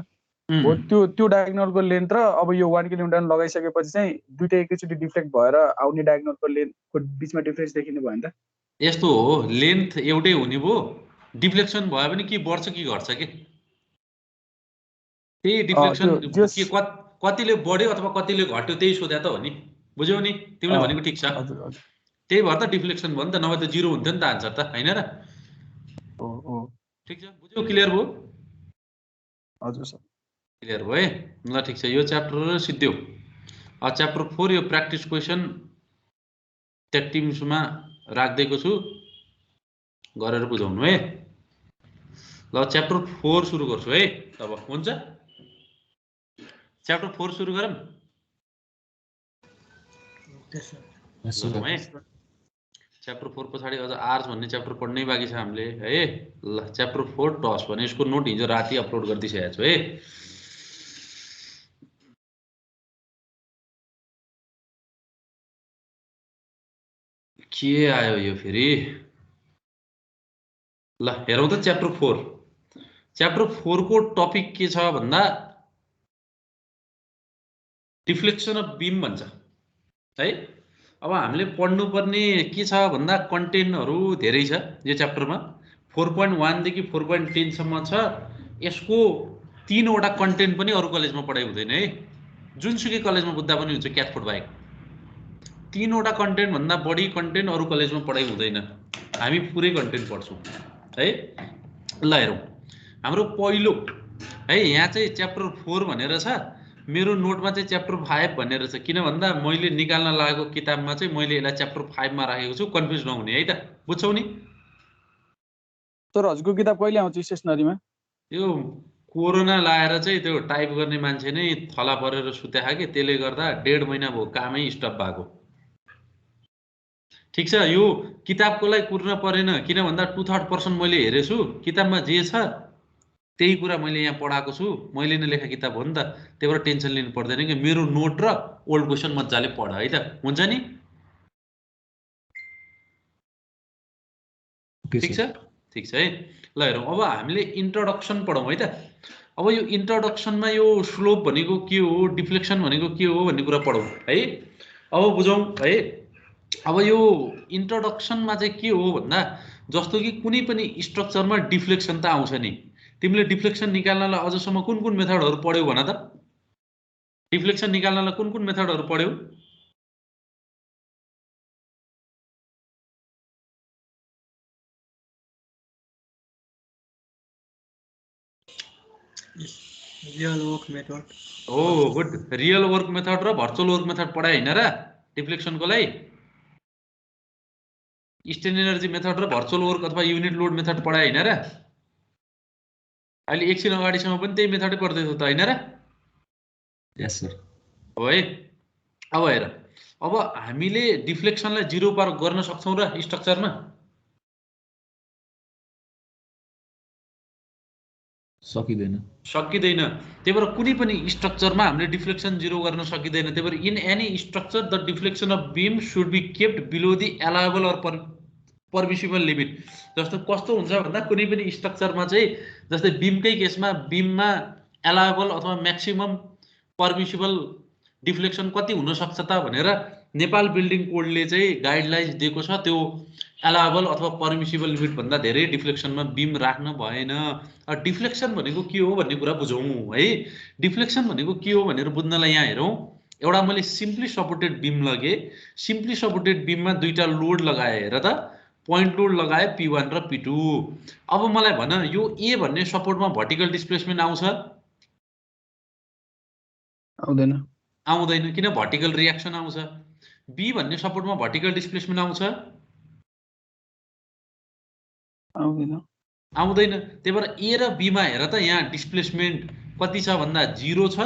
हो त्यो डायगोनलको लेन्थ र अब यो 1 किलोमिटर लगाइसकेपछि चाहिँ दुईटै एकैचोटि डिफ्लेक्ट भएर आउने डायगोनलको लेन्थको बिचमा डिफरेन्स देखिने भयो नि त। यस्तो हो, लेन्थ एउटै हुने भयो, डिफ्लेक्सन भयो भने के बढ्छ कि घट्छ के, त्यही डिफ्लेक्सन के कतिले बढ्यो अथवा कतिले घट्यो त्यही सोध्या त हो नि, बुझ्यौ नि तिमीले भनेको ठिक छ। हजुर हजुर त्यही भएर त डिफ्लेक्सन भयो नि त, नभए त जिरो हुन्थ्यो नि त आन्सर त, हैन र? हो ठिक छ, बुझ्यौ? क्लियर भयो? हजुर सर क्लियर भयो है। ल ठिक छ, यो च्याप्टर सिद्धियो। च्याप्टर 4 यो प्र्याक्टिस क्वेसन टेक टिम्समा राखिदिएको छु, गरेर बुझाउनु है। ल च्याप्टर 4 सुरु गर्छु है। अब हुन्छ, च्याप्टर 4 सुरु गरौँ है। च्याप्टर 4 पछाडि अझ आर्स भन्ने च्याप्टर पढ्नै बाँकी छ हामीले है। ल च्याप्टर 4 टस भने यसको नोट हिजो राति अपलोड गरिदिइसकेको छु है। के आयो यो फेरि? ल हेरौँ त च्याप्टर 4। च्याप्टर 4 को टपिक के छ भन्दा डिफ्लेक्सन अफ बीम भन्छ है। अब हामीले पढ्नुपर्ने के छ भन्दा कन्टेन्टहरू धेरै छ यो च्याप्टरमा। 4.1 देखि 4.10 सम्म छ। यसको 3 वटा कन्टेन्ट पनि अरू कलेजमा पढाइ हुँदैन है, जुनसुकै कलेजमा बुझ्दा पनि हुन्छ क्याटफोर्ड बाहेक। 3 वटा कन्टेन्ट भन्दा बढी कन्टेन्ट अरू कलेजमा पढाइ हुँदैन, हामी पुरै कन्टेन्ट पढ्छौँ है। ल हेरौँ, हाम्रो पहिलो है, यहाँ चाहिँ च्याप्टर 4 भनेर छ, मेरो नोटमा चाहिँ च्याप्टर 5 भनेर छ। किन भन्दा मैले निकाल्न लागेको किताबमा चाहिँ मैले यसलाई च्याप्टर 5 मा राखेको छु, कन्फ्युज नहुने है त, बुझ्छौ नि? सर हजुरको किताब कहिले आउँछ स्टेसनरीमा? यो कोरोना लाएर चाहिँ त्यो टाइप गर्ने मान्छे नै थला परेर सुत्या कि, त्यसले गर्दा 1.5 महिना भयो कामै स्टप भएको। ठिक छ, यो किताबको लागि कुर्न परेन, किन भन्दा 2/3% मैले हेरेछु, किताबमा जे छ त्यही कुरा मैले यहाँ पढाएको छु, मैले नै लेखा किताब हो नि त, त्यही भएर टेन्सन लिनु पर्दैन कि मेरो नोट र ओल्ड क्वेसन मजाले पढ है त, हुन्छ नि? ठिक छ, ठिक छ है। ल हेरौँ, अब हामीले इन्ट्रोडक्सन पढौँ है त। अब यो इन्ट्रोडक्सनमा यो स्लोप भनेको के हो, डिफ्लेक्सन भनेको के हो भन्ने कुरा पढौँ है। अब बुझौँ है। अब यो इन्ट्रोडक्सनमा चाहिँ के हो भन्दा, जस्तो कि कुनै पनि स्ट्रक्चरमा डिफ्लेक्सन त आउँछ नि। तिमीले डिफ्लेक्सन निकाल्नलाई अझसम्म कुन कुन मेथडहरू पढ्यौ भन त? डिफ्लेक्सन निकाल्नलाई कुन कुन मेथडहरू पढ्यौ? रियल वर्क मेथड हो, गुड। रियल वर्क मेथड र भर्चुअल वर्क मेथड पढाए हैन र डिफ्लेक्सनको लागि? स्ट्रेन एनर्जी मेथड र भर्चुअल वर्क अथवा युनिट लोड मेथड पढाए हैन र? अहिले एकछिन अगाडिसम्म पनि त्यही मेथडै पढ्दैछौ त हैन र? यस सर। हो है। अब हेर, अब हामीले डिफ्लेक्सनलाई 0 पार गर्न सक्छौं र स्ट्रक्चरमा? सकिदैन। सकिँदैन। त्यही भएर कुनै पनि स्ट्रक्चरमा हामीले डिफ्लेक्सन 0 गर्न सकिँदैन। त्यही भएर in any structure the deflection of beam should be kept below the allowable or permissible limit. जस्तो कस्तो हुन्छ भन्दा कुनै पनि स्ट्रक्चरमा चाहिँ, जस्तै बीमकै केसमा बीममा अलाउएबल अथवा म्याक्सिमम पर्मिसिबल डिफ्लेक्सन कति हुन सक्छ त भनेर नेपाल बिल्डिङ कोडले चाहिँ गाइडलाइन्स दिएको छ। त्यो अलाउएबल अथवा पर्मिसिबल लिमिट भन्दा धेरै डिफ्लेक्सनमा बीम राख्न भएन। डिफ्लेक्सन भनेको के हो भन्ने कुरा बुझौँ है। डिफ्लेक्सन भनेको के हो भनेर बुझ्नलाई यहाँ हेरौँ। एउटा मैले सिम्पली सपोर्टेड बीम लगे, सिम्पली सपोर्टेड बीममा दुईटा लोड लगाए, हेर त, पोइन्ट लोड लगाए P1 र P2। अब मलाई भन, यो ए भन्ने सपोर्टमा भर्टिकल डिस्प्लेसमेन्ट आउँछ? आउँदैन। आउँदैन, किन? भर्टिकल रियाक्सन आउँछ। बी भन्ने सपोर्टमा भर्टिकल डिस्प्लेसमेन्ट आउँछ? आउँदैन। आउँदैन। त्यही भएर ए र बीमा हेर त, यहाँ डिस्प्लेसमेन्ट कति छ भन्दा 0 छ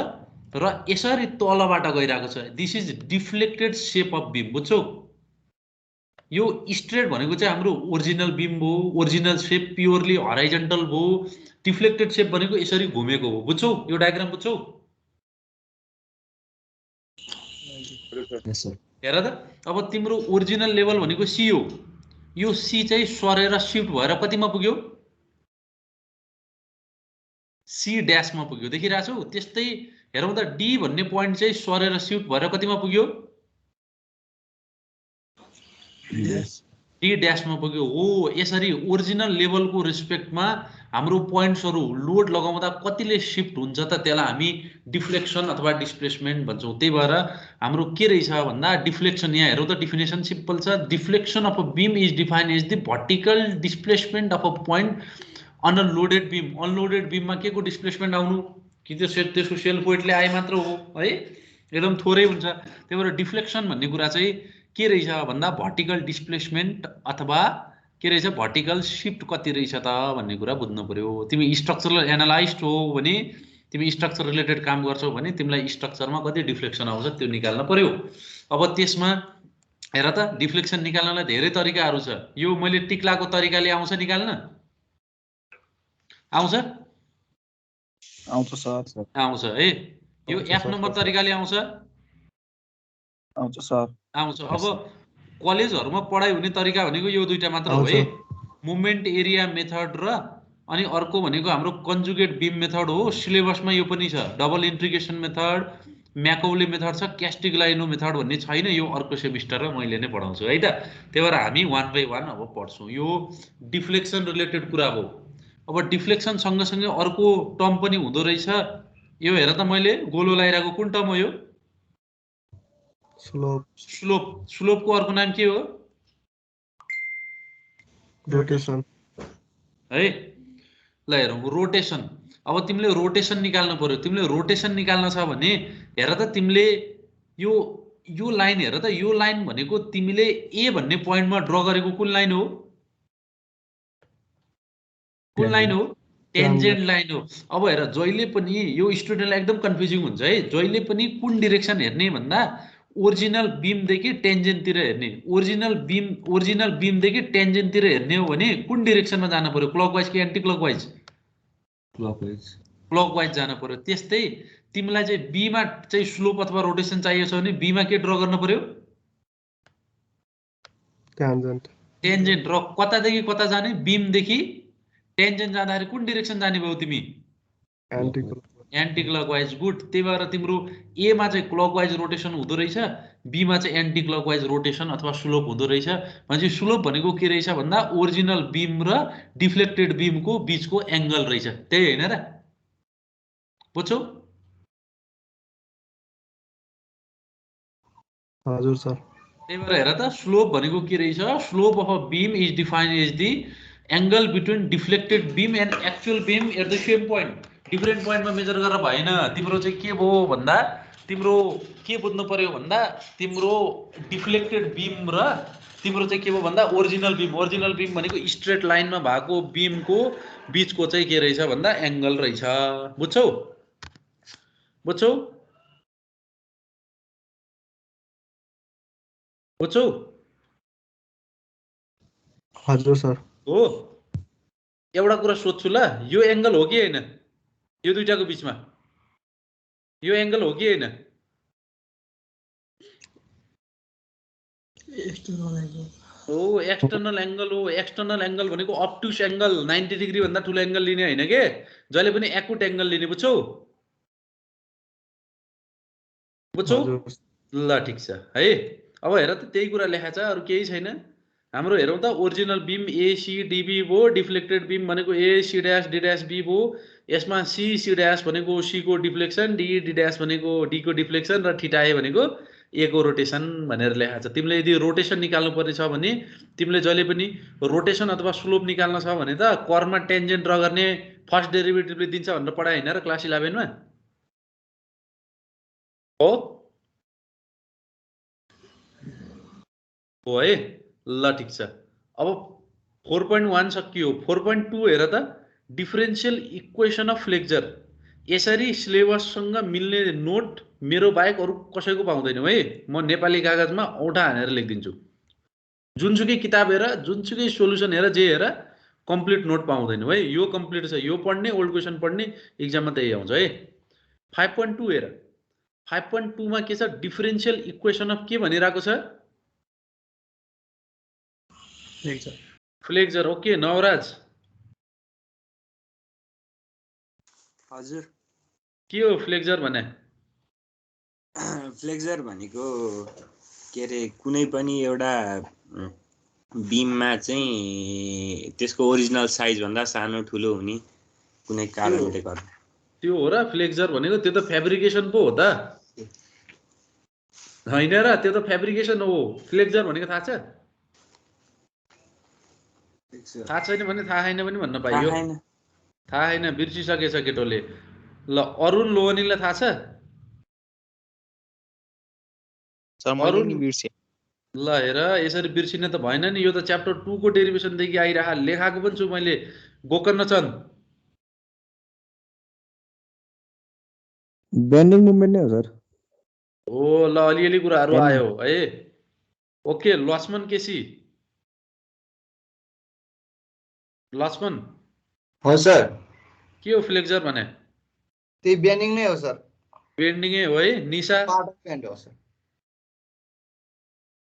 र यसरी तलबाट गइरहेको छ। This is deflected shape of beam, बुझ्छौ? यो स्ट्रेट भनेको चाहिँ हाम्रो ओरिजिनल बीम भयो, ओरिजिनल सेप प्योरली हराइजन्टल भयो। डिफ्लेक्टेड सेप भनेको यसरी घुमेको हो, बुझ्छौ? यो डायग्राम बुझ्छौ? हेर त, अब तिम्रो ओरिजिनल लेभल भनेको सी हो, यो सी चाहिँ सरेर सिफ्ट भएर कतिमा पुग्यो? सी ड्यासमा पुग्यो, देखिरहेको छौ। त्यस्तै हेरौँ त डी भन्ने पोइन्ट चाहिँ सरेर सिफ्ट भएर कतिमा पुग्यो, डी ड्यासमा पुग्यो। हो यसरी ओरिजिनल लेभलको रेस्पेक्टमा हाम्रो पोइन्ट्सहरू लोड लगाउँदा कतिले सिफ्ट हुन्छ त त्यसलाई हामी डिफ्लेक्सन अथवा डिस्प्लेसमेन्ट भन्छौँ। त्यही भएर हाम्रो के रहेछ भन्दा डिफ्लेक्सन, यहाँ हेरौँ त डिफिनेसन सिम्पल छ। Deflection of a beam is defined as the vertical displacement of a point on a loaded beam. Unloaded बीममा के को डिस्प्लेसमेन्ट आउनु कि त्यसको सेल्फ वेटले आए मात्र हो है, एकदम थोरै हुन्छ। त्यही भएर डिफ्लेक्सन भन्ने कुरा चाहिँ के रहेछ भन्दा भर्टिकल डिस्प्लेसमेन्ट अथवा के रहेछ भर्टिकल सिफ्ट कति रहेछ त भन्ने कुरा बुझ्नु पर्यो। तिमी स्ट्रक्चरल एनालाइस्ट हो भने, तिमी स्ट्रक्चर रिलेटेड काम गर्छौ भने तिमीलाई स्ट्रक्चरमा कति डिफ्लेक्सन आउँछ त्यो निकाल्न पर्यो। अब त्यसमा हेर त डिफ्लेक्सन निकाल्नलाई धेरै तरिकाहरू छ। यो मैले टिक्लाको तरिकाले आउँछ निकाल्न, आउँछ आउँछ सर, आउँछ है। यो एफ नम्बर तरिकाले आउँछ, आउँछ सर, आउँछ। अब कलेजहरुमा पढाइ हुने तरिका भनेको यो दुईटा मात्र हो है, मुभमेन्ट एरिया मेथड र अनि अर्को भनेको हाम्रो कन्जुगेट बीम मेथड हो। सिलेबसमा यो पनि छ, डबल इन्ट्रिगेसन मेथड, म्याकौले मेथड छ, क्यास्टिग लाइनो मेथड भन्ने छैन। यो अर्को सेमिस्टरमा मैले नै पढाउँछु है त। त्यही भएर हामी वान बाई वान अब पढ्छौँ। यो डिफ्लेक्सन रिलेटेड कुरा हो। अब डिफ्लेक्सन सँगसँगै अर्को टर्म पनि हुँदो रहेछ। यो हेर त मैले गोलो लगाइरहेको कुन टर्म हो यो, स्लोप, स्लोप। स्लोपको अर्को नाम के हो, रोटेसन है। ल हेरौँ रोटेसन। अब तिमीले रोटेसन निकाल्नु पर्यो। तिमीले रोटेसन निकाल्न छ भने हेर त तिमीले यो लाइन हेर त, यो लाइन भनेको तिमीले ए भन्ने पोइन्टमा ड्र गरेको कुन लाइन हो, कुन लाइन हो, टेन्जेन्ट लाइन हो। अब हेर जहिले पनि यो स्टुडेन्टलाई एकदम कन्फ्युजिङ हुन्छ है। जहिले पनि कुन डिरेक्सन हेर्ने भन्दा ओरिजिनल बीमदेखि टेन्जेन्टतिर हेर्ने। ओरिजिनल बीमदेखि टेन्जेन्टतिर हेर्ने हो भने कुन डिरेक्सनमा जानु पर्यो, क्लकवाइज कि एन्टी क्लकवाइज, क्लकवाइज जानु पर्यो। त्यस्तै तिमीलाई चाहिँ बीमा चाहिँ स्लोप अथवा रोटेसन चाहिएको छ भने बीमा के ड्र गर्नु पर्यो, टेन्जेन्ट। र कतादेखि कता जाने, बीमदेखि टेन्जेन्ट जाँदाखेरि कुन डिरेक्सन जाने भयो तिमी, एन्टी क्लकवाइज। गुड। त्यही भएर तिम्रो एमा चाहिँ क्लकवाइज रोटेसन हुँदो रहेछ, बीमा चाहिँ एन्टी क्लकवाइज रोटेसन अथवा स्लोप हुँदो रहेछ। भनेपछि स्लोप भनेको के रहेछ भन्दा ओरिजिनल बीम र डिफ्लेक्टेड बीमको बीचको एङ्गल रहेछ, त्यही होइन र, बुझ्छौ? हजुर सर। त्यही भएर हेर त स्लोप भनेको के रहेछ, slope of a beam is defined as the angle between deflected beam and actual beam at the same point. Different पोइन्टमा मेजर गरेर भएन। तिम्रो चाहिँ के भयो भन्दा तिम्रो के बुझ्नु पर्यो भन्दा तिम्रो डिफ्लेक्टेड बीम र तिम्रो चाहिँ के भयो भन्दा ओरिजिनल बीम भनेको स्ट्रेट लाइनमा भएको बीमको बीचको चाहिँ के रहेछ भन्दा एङ्गल रहेछ। बुझ्छौ, बुझ्छौ, बुझ्छौ? हजुर सर। हो। एउटा कुरा सोध्छु ल, यो एङ्गल हो कि होइन, यो दुईटाको बिचमा यो एङ्गल हो कि होइन, हो एक्सटर्नल एङ्गल हो। एक्सटर्नल एङ्गल भनेको अप्टुस एङ्गल, 90 डिग्री भन्दा ठुलो एङ्गल लिने होइन के, जहिले पनि एकुट एङ्गल लिने। बुझ्छौ, बुझ्छौ? ल ठिक छ है। अब हेर त त्यही कुरा लेखा छ, अरू केही छैन। हाम्रो हेरौँ त ओरिजिनल बीम एसिडिबी भयो, डिफ्लेक्टेड बीम भनेको AC dash D dash B भयो। यसमा सी ड्यास भनेको सी को डिफ्लेक्सन, डी ड्यास भनेको डी को डिफ्लेक्सन र थीटा ए भनेको ए को रोटेसन भनेर लेखा छ। तिमीले यदि रोटेसन निकाल्नु पर्ने छ भने तिमीले जहिले पनि रोटेसन अथवा स्लोप निकाल्न छ भने त कर्मा टेन्जेन्ट ड्र गर्ने फर्स्ट डेरिभेटिभले दिन्छ भनेर पढाए होइन र क्लास 11 मा, हो हो है। ल ठिक छ। अब 4.1 सकियो। 4.2 हेर त, डिफरेन्शियल इक्वेसन अफ फ्लेक्चर। यसरी सिलेबससँग मिल्ने नोट मेरो बाहेक अरू कसैको पाउँदैन है। म नेपाली कागजमा औँठा हानेर लेखिदिन्छु। जुनसुकै किताब हेर, जुनसुकै सोल्युसन हेर, जे हेर, कम्प्लिट नोट पाउँदैनौ है। यो कम्प्लिट छ, यो पढ्ने, ओल्ड क्वेसन पढ्ने, इक्जाममा त्यही आउँछ है। 5.2 हेर। 5.2 मा के छ, डिफरेन्शियल इक्वेसन अफ के भनिरहेको छ, फ्लेक्चर। ओके नवराज, हजुर के हो फ्लेक्जर भने? फ्लेक्जर भनेको के अरे कुनै पनि एउटा बीममा चाहिँ त्यसको ओरिजिनल साइज भन्दा सानो ठुलो हुने कुनै कारणले गर्दा। त्यो हो र फ्लेक्जर भनेको? त्यो त फेब्रिकेसन पो हो त हैन र? त्यो त फेब्रिकेसन हो। फ्लेक्जर भनेको थाहा छ? थाहा छैन भने थाहा छैन पनि भन्न पाइयो। थाहा छैन, बिर्सिसकेछ केटोले। ल अरुण लोहनीलाई थाहा छ? अरुण ल हेर, यसरी बिर्सिने त भएन नि। यो त च्याप्टर 2 को डेरिभेसनदेखि आइरह, लेखाएको पनि छु मैले। गोकर्णचन्द बेन्डिङ मुभमेन्ट नै हो सर। हो ल, अलिअलि कुराहरू आयो है। ओके, लक्ष्मण केसी। लक्ष्मण हो सर। के हो फ्लेक्जर भने? त्यही बेन्डिङ नै हो सर। बेन्डिङै हो है। निशा? पार्ट अफ बेन्ड हो सर।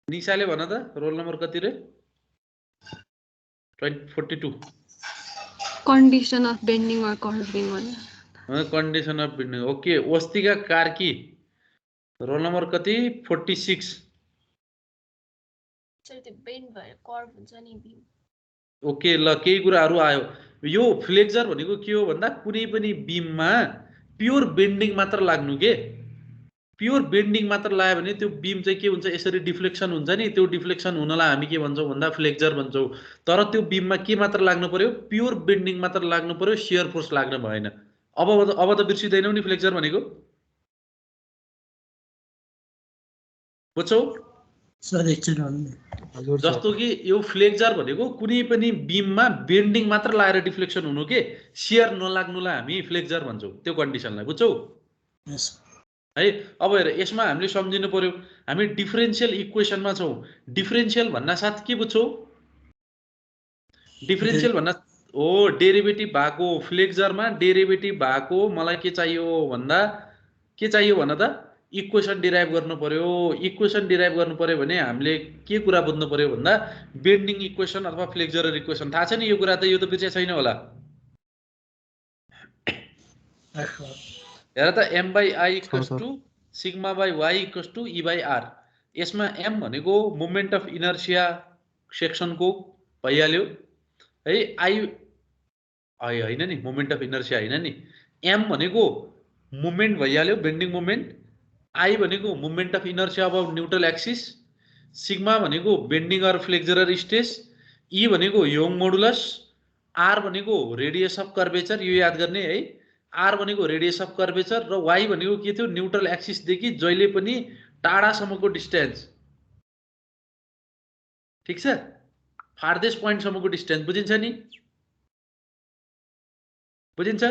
निशाले भन त, रोल नम्बर कति रे? 42। Condition of bending or curving भने। Condition of bending. Okay, Vastika Karki, roll number कति? 46। सर त्यो बेन्ड भएर कर्भ हुन्छ नि बीम। ओके ल, केही कुराहरू आयो। यो फ्लेक्जर भनेको के हो भन्दा कुनै पनि बीममा प्योर बेन्डिङ मात्र लाग्नु के। प्योर बेन्डिङ मात्र लाग्यो भने त्यो बीम चाहिँ के हुन्छ, यसरी डिफ्लेक्सन हुन्छ नि। त्यो डिफ्लेक्सन हुनलाई हामी के भन्छौँ भन्दा फ्लेक्जर भन्छौँ। तर त्यो बीममा के मात्र लाग्नु पर्यो? प्योर बेन्डिङ मात्र लाग्नु पर्यो, शियर फोर्स लाग्न भएन। अब त बिर्सिदैनौ नि फ्लेक्जर भनेको? बुझ्छौ? सर एकचोटि भन्नु। जस्तो कि यो फ्लेक्जर भनेको कुनै पनि बीममा बेन्डिङ मात्र लाएर डिफ्लेक्सन हुनु के, शियर नलाग्नुलाई हामी फ्लेक्जर भन्छौँ। त्यो कन्डिसनलाई बुझ्छौ है? अब हेर, यसमा हामीले सम्झिनु पर्यो, हामी डिफरेन्शियल इक्वेसनमा छौँ। डिफरेन्शियल भन्ना साथ के बुझ्छौ? डिफरेन्शियल भन्ना हो डेरिभेटिभ भएको। फ्लेक्जरमा डेरिभेटिभ भएको मलाई के चाहियो भन्दा, के चाहियो भन त? इक्वेसन डिराइभ गर्नु पर्यो। इक्वेसन डिराइभ गर्नु पर्यो भने हामीले के कुरा बुझ्नु पर्यो भन्दा बेन्डिङ इक्वेसन अथवा फ्लेक्जरल इक्वेसन। थाहा छ नि यो कुरा त? यो त बिर्से छैन होला। हेर त, m/i = σ/y = e/r। यसमा m भनेको मोमेन्ट अफ इनर्सिया सेक्सनको भइहाल्यो है। आई होइन नि, मोमेन्ट अफ इनर्सिया होइन नि। m भनेको मोमेन्ट भइहाल्यो, बेन्डिङ मोमेन्ट। आई भनेको moment of inertia about neutral axis. Sigma भनेको बेन्डिङ अर फ्लेक्जरल स्ट्रेस। ई भनेको योङ मोडुलस। आर भनेको रेडियस अफ कर्वेचर, यो याद गर्ने है। आर भनेको रेडियस अफ कर्वेचर र वाई भनेको के थियो? न्यूट्रल एक्सिसदेखि जहिले पनि टाढासम्मको डिस्टेन्स। ठिक छ? फार्देस्ट पोइन्टसम्मको डिस्टेन्स। बुझिन्छ नि? बुझिन्छ?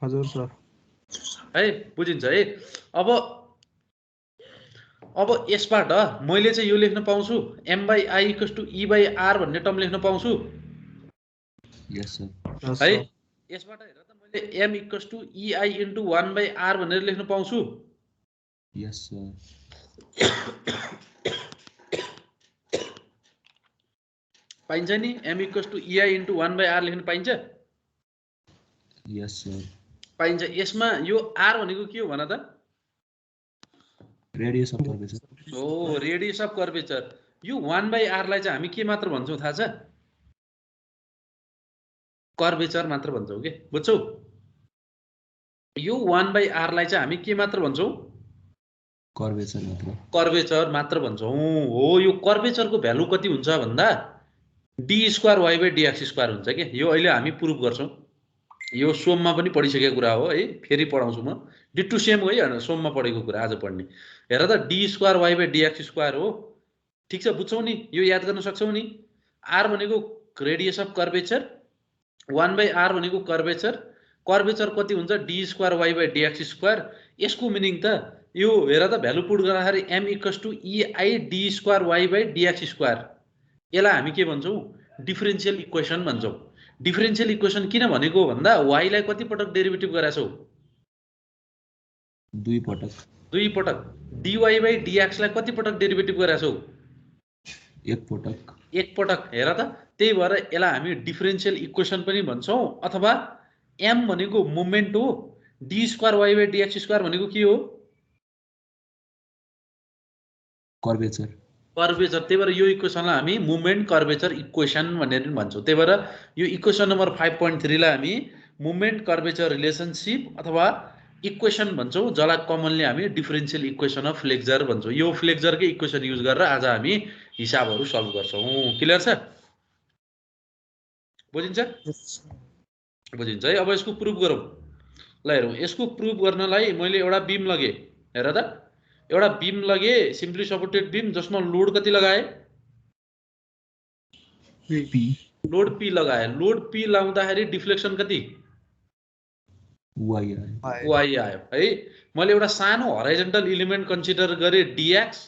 हजुर सर। है, बुझिन्छ है। अब यसबाट मैले चाहिँ यो लेख्न पाउँछु, m/i = e/r भन्ने टर्म लेख्न पाउँछु। यस सर। है, यसबाट हेर त, मैले m = ei × 1/r भनेर लेख्न पाउँछु। यस सर। पाइन्छ नि? m = ei × 1/r लेख्न पाइन्छ? Yes sir. पाइन्छ। यसमा यो r भनेको के हो भन त? Radius of curvature. हो, रेडियस अफ कर्वेचर। यो 1/r लाई चाहिँ हामी के मात्र भन्छौँ थाहा छ? कर्वेचर मात्र भन्छौँ के। बुझ्छौ? यो 1/r लाई चाहिँ हामी के मात्र भन्छौँ? कर्वेचर मात्र। कर्वेचर मात्र भन्छौँ। हो, यो कर्वेचरको भ्यालु कति हुन्छ भन्दा d²y/dx² हुन्छ के। यो अहिले हामी प्रुभ गर्छौँ। यो सोममा पनि पढिसकेको कुरा हो है, फेरि पढाउँछु म। डिटु सेम है, होइन सोममा पढेको कुरा आज पढ्ने। हेर त, d²y/dx² हो। ठिक छ? बुझ्छौ नि? यो याद गर्न सक्छौ नि? r भनेको रेडियस अफ कर्वेचर, 1/r भनेको कर्वेचर। कर्वेचर कति हुन्छ? d²y/dx²। यसको मिनिङ त यो हेर त, भ्यालु पुट गर्दाखेरि m = ei d²y/dx²। यसलाई हामी के भन्छौँ? डिफरेन्शियल इक्वेसन भन्छौँ। डिफरेन्शियल इक्वेसन किन भनेको भन्दा y लाई कति पटक डेरिभेटिभ गराछौ? 2 पटक। 2 पटक। dy/dx लाई कति पटक डेरिभेटिभ गराछौ? 1 पटक। 1 पटक। हेर त, त्यही भएर यसलाई हामी डिफरेन्शियल इक्वेसन पनि भन्छौँ अथवा m भनेको मोमेन्ट हो, d square y by dx square भनेको के हो? कर्वेचर। कर्वेचर। त्यही भएर यो इक्वेसनलाई हामी मुभमेन्ट कर्वेचर इक्वेसन भनेर भन्छौँ। त्यही भएर यो इक्वेसन नम्बर 5.3 लाई हामी मुभमेन्ट कर्वेचर रिलेसनसिप अथवा इक्वेसन भन्छौँ, जसलाई कमनली हामी डिफरेन्शियल इक्वेसन अफ फ्लेक्चर भन्छौँ। यो फ्लेक्चरकै इक्वेसन युज गरेर आज हामी हिसाबहरू सल्भ गर्छौँ। क्लियर छ? बुझिन्छ? बुझिन्छ है। अब यसको प्रुफ गरौँ। ल हेरौँ, यसको प्रुफ गर्नलाई मैले एउटा बिम लगेँ। हेर त, एउटा बिम लगे, सिम्पली सपोर्टेड बिम, जसमा लोड कति लगाए? पी। लोड पी लगाए। लोड पी लाउँदाखेरि डिफ्लेक्सन कति? वाई आयो। वाई आयो है। मैले एउटा सानो हराइजन्टल इलिमेन्ट कन्सिडर गरेँ डिएक्स,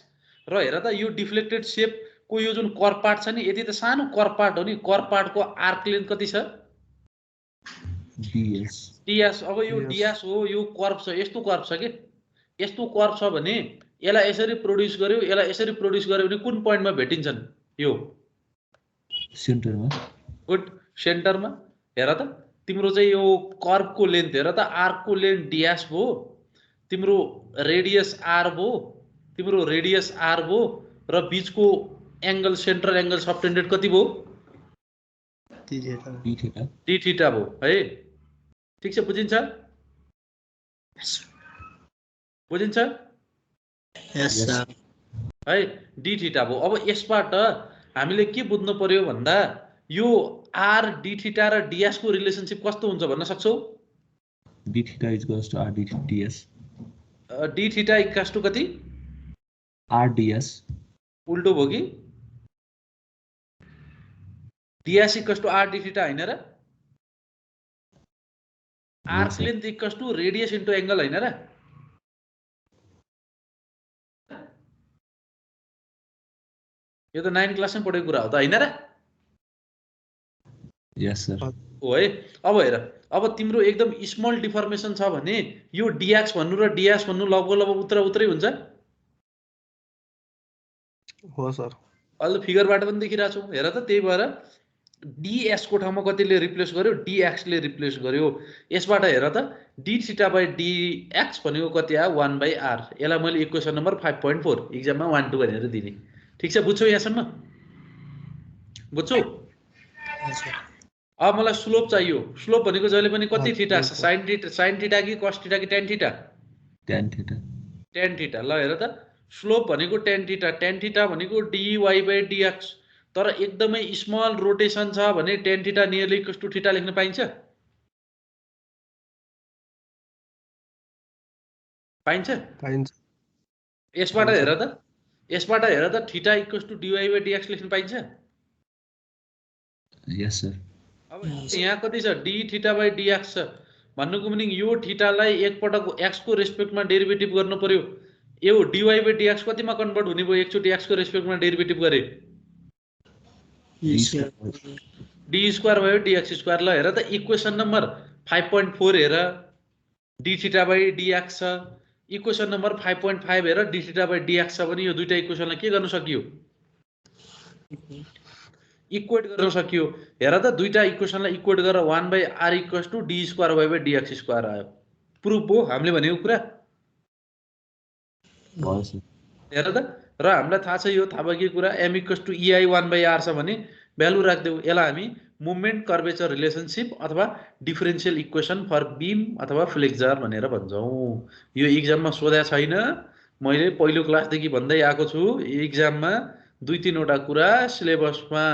र हेर त यो डिफ्लेक्टेड सेपको यो जुन कर्भ पार्ट छ नि, यति त सानो कर्भ पार्ट हो नि, कर्भ पार्टको आर्क लेन्थ कति छ? डीएस। डीएस। अब यो डीएस हो, यो कर्भ छ, यस्तो कर्भ छ के, यस्तो कर्भ छ भने यसलाई यसरी प्रोड्युस गर्यो, यसलाई यसरी प्रोड्युस गर्यो भने कुन पोइन्टमा भेटिन्छन्? यो सेन्टरमा। गुड, सेन्टरमा। हेर त, तिम्रो चाहिँ यो कर्भको लेन्थ हेर त, आर्कको लेन्थ डीएस भयो, तिम्रो रेडियस आर भयो, तिम्रो रेडियस आर भयो, र बीचको एंगल, सेन्ट्रल एंगल सबटेन्डेड कति भयो? डी थीटा भयो है। ठीक छ, बुझिन्छ? बुझिन्छ? Yes sir. है, डी थीटा भयो। अब यसबाट हामीले के बुझ्नु पर्यो भन्दा, यो आर डी थीटा र डीएस को रिलेसनशिप कस्तो हुन्छ भन्न सक्छौ? D theta is equals to R DS. D theta equals to कति? R DS. उल्टो भयो कि? DS equals to R D theta हैन र? Arc length equals to radius into angle हैन र? यो त 9 क्लासमा पढेको कुरा हो त हैन र? यस सर। हो है। अब हेर, अब तिम्रो एकदम स्मल डिफर्मेसन छ भने यो डीएक्स भन्नु र डीएस भन्नु लगभग उत्तरै हुन्छ। हो सर। अहिले फिगरबाट पनि देखिरहेको छौ। हेर त, त्यही भएर डीएस को ठाउँमा कतिले रिप्लेस गर्यो? डीएक्स ले रिप्लेस गर्यो। यसबाट हेर त, डी थीटा बाइ डीएक्स भनेको कति आयो? 1/r। यसलाई मैले इक्वेसन नम्बर 5.4 एक्जाममा 1 2 भनेर दिने। ठीक छ, बुझ्छौ यहाँसम्म? बुझ्छौ? अब मलाई स्लोप चाहियो। स्लोप भनेको जहिले पनि कति थीटा छ? साइन थीटा कि कस थीटा कि tan theta? Tan theta. Tan theta. ल हेर त, स्लोप भनेको टेन थीटा। टेन थीटा भनेको dy बाइ dx। तर एकदमै स्मल रोटेसन छ भने tan theta nearly equals to theta लेख्न पाइन्छ? पाइन्छ? पाइन्छ। यसबाट हेर त, यसबाट हेर त, theta equals to dy by dx लेख्न पाइन्छ? Yes sir. अब यहाँ कति छ? डी थीटा बाइ dx छ भन्नुको मिनिङ यो थीटालाई एक पटक x को रेस्पेक्टमा डेरिभेटिभ गर्नु पर्यो। यो dy बाइ dx कतिमा कन्भर्ट हुने भयो एकचोटि x को रेस्पेक्टमा डेरिभेटिभ गरे? डी स्क्वायर भयो dx स्क्वायर। ल हेर त, इक्वेसन नम्बर 5.4 हेर, डी थीटा बाइ dx छ। इक्वेसन नम्बर 5.5 हेर, डी थीटा बाइ dx छ भने यो दुईटा इक्वेसनलाई के गर्न सकियो? इक्वेट गर्न सकियो। हेर त, दुईटा इक्वेसनलाई इक्वेट गरेर 1/r equals to d square by dx square आयो। प्रुफ हो हामीले भनेको कुरा? हेर त, र हामीलाई थाहा छ यो थाहा भएको कुरा, m equals to ei 1/r छ भने भ्यालु राख्देऊ। यसलाई हामी मुभमेन्ट कर्वेचर रिलेसनशिप अथवा डिफरेन्शियल इक्वेसन फर बीम अथवा फ्लेक्चर भनेर भन्छौँ। यो एक्जाममा सोधेको छैन, मैले पहिलो क्लासदेखि भन्दै आएको छु। एक्जाममा 2-3 वटा कुरा सिलेबसमा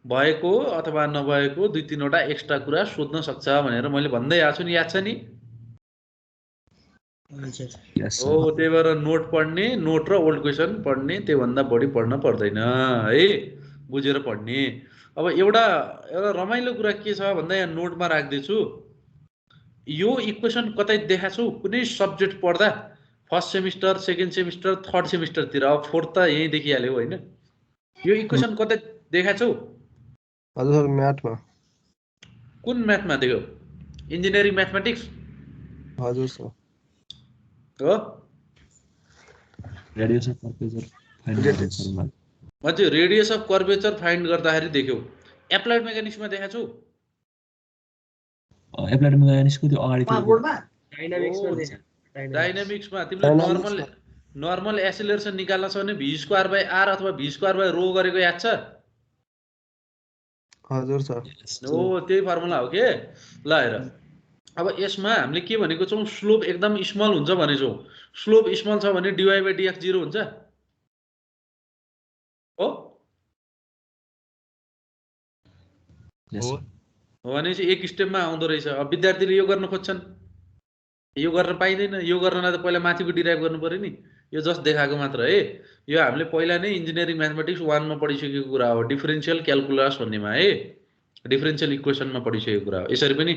भएको अथवा नभएको 2-3 वटा एक्स्ट्रा कुरा सोध्न सक्छ भनेर मैले भन्दै आएको छु नि, याद छ नि? हो, त्यही भएर नोट पढ्ने, नोट र ओल्ड क्वेसन पढ्ने, त्योभन्दा बढी पढ्न पर्दैन है, बुझेर पढ्ने। अब एउटा रमाइलो कुरा के छ भन्दा यहाँ नोटमा राख्दैछु, यो इक्वेसन कतै देखाएको छु कुनै सब्जेक्ट पढ्दा? First semester, second semester, third सेमिस्टरतिर। अब फोर्थ त यहीँ देखिहाल्यो होइन? यो इक्वेसन कतै देखाएको छौ? हजुर सर, म्याथमा। कुन म्याथमा देख्यौ? Engineering mathematics? हजुर सर। हो, रेडियस अफ कर्वेचर फाइन्ड गर्दा मान्छे रेडियस अफ कर्वेचर फाइन्ड गर्दाखेरि देख्यौ। एप्लाइड मेकानिक्समा देखाएको छु? एप्लाइड मेकानिक्सको त्यो अगाडितिर डाइनामिक्समा तिमीले नर्मल एसिलेरेसन निकाल्न छ भने v²/r अथवा v²/ρ गरेको याद छ? हजुर सर हो त्यही फर्मुला हो के। ल हेर अब यसमा हामीले के भनेको छौँ, स्लोप एकदम स्मल हुन्छ भनेछौँ। स्लोप स्मल छ भने dy/dx 0 हुन्छ हो भने चाहिँ एक स्टेपमा आउँदो रहेछ। अब विद्यार्थीले यो गर्न खोज्छन्, यो गर्न पाइँदैन। यो गर्नलाई त पहिला माथिको डिराइभ गर्नु पर्यो नि। यो जस्ट देखाएको मात्र है। यो हामीले पहिला नै इन्जिनियरिङ म्याथमेटिक्स 1 मा पढिसकेको कुरा हो, डिफरेन्शियल क्यालकुलस भन्नेमा है, डिफरेन्शियल इक्वेसनमा पढिसकेको कुरा हो। यसरी पनि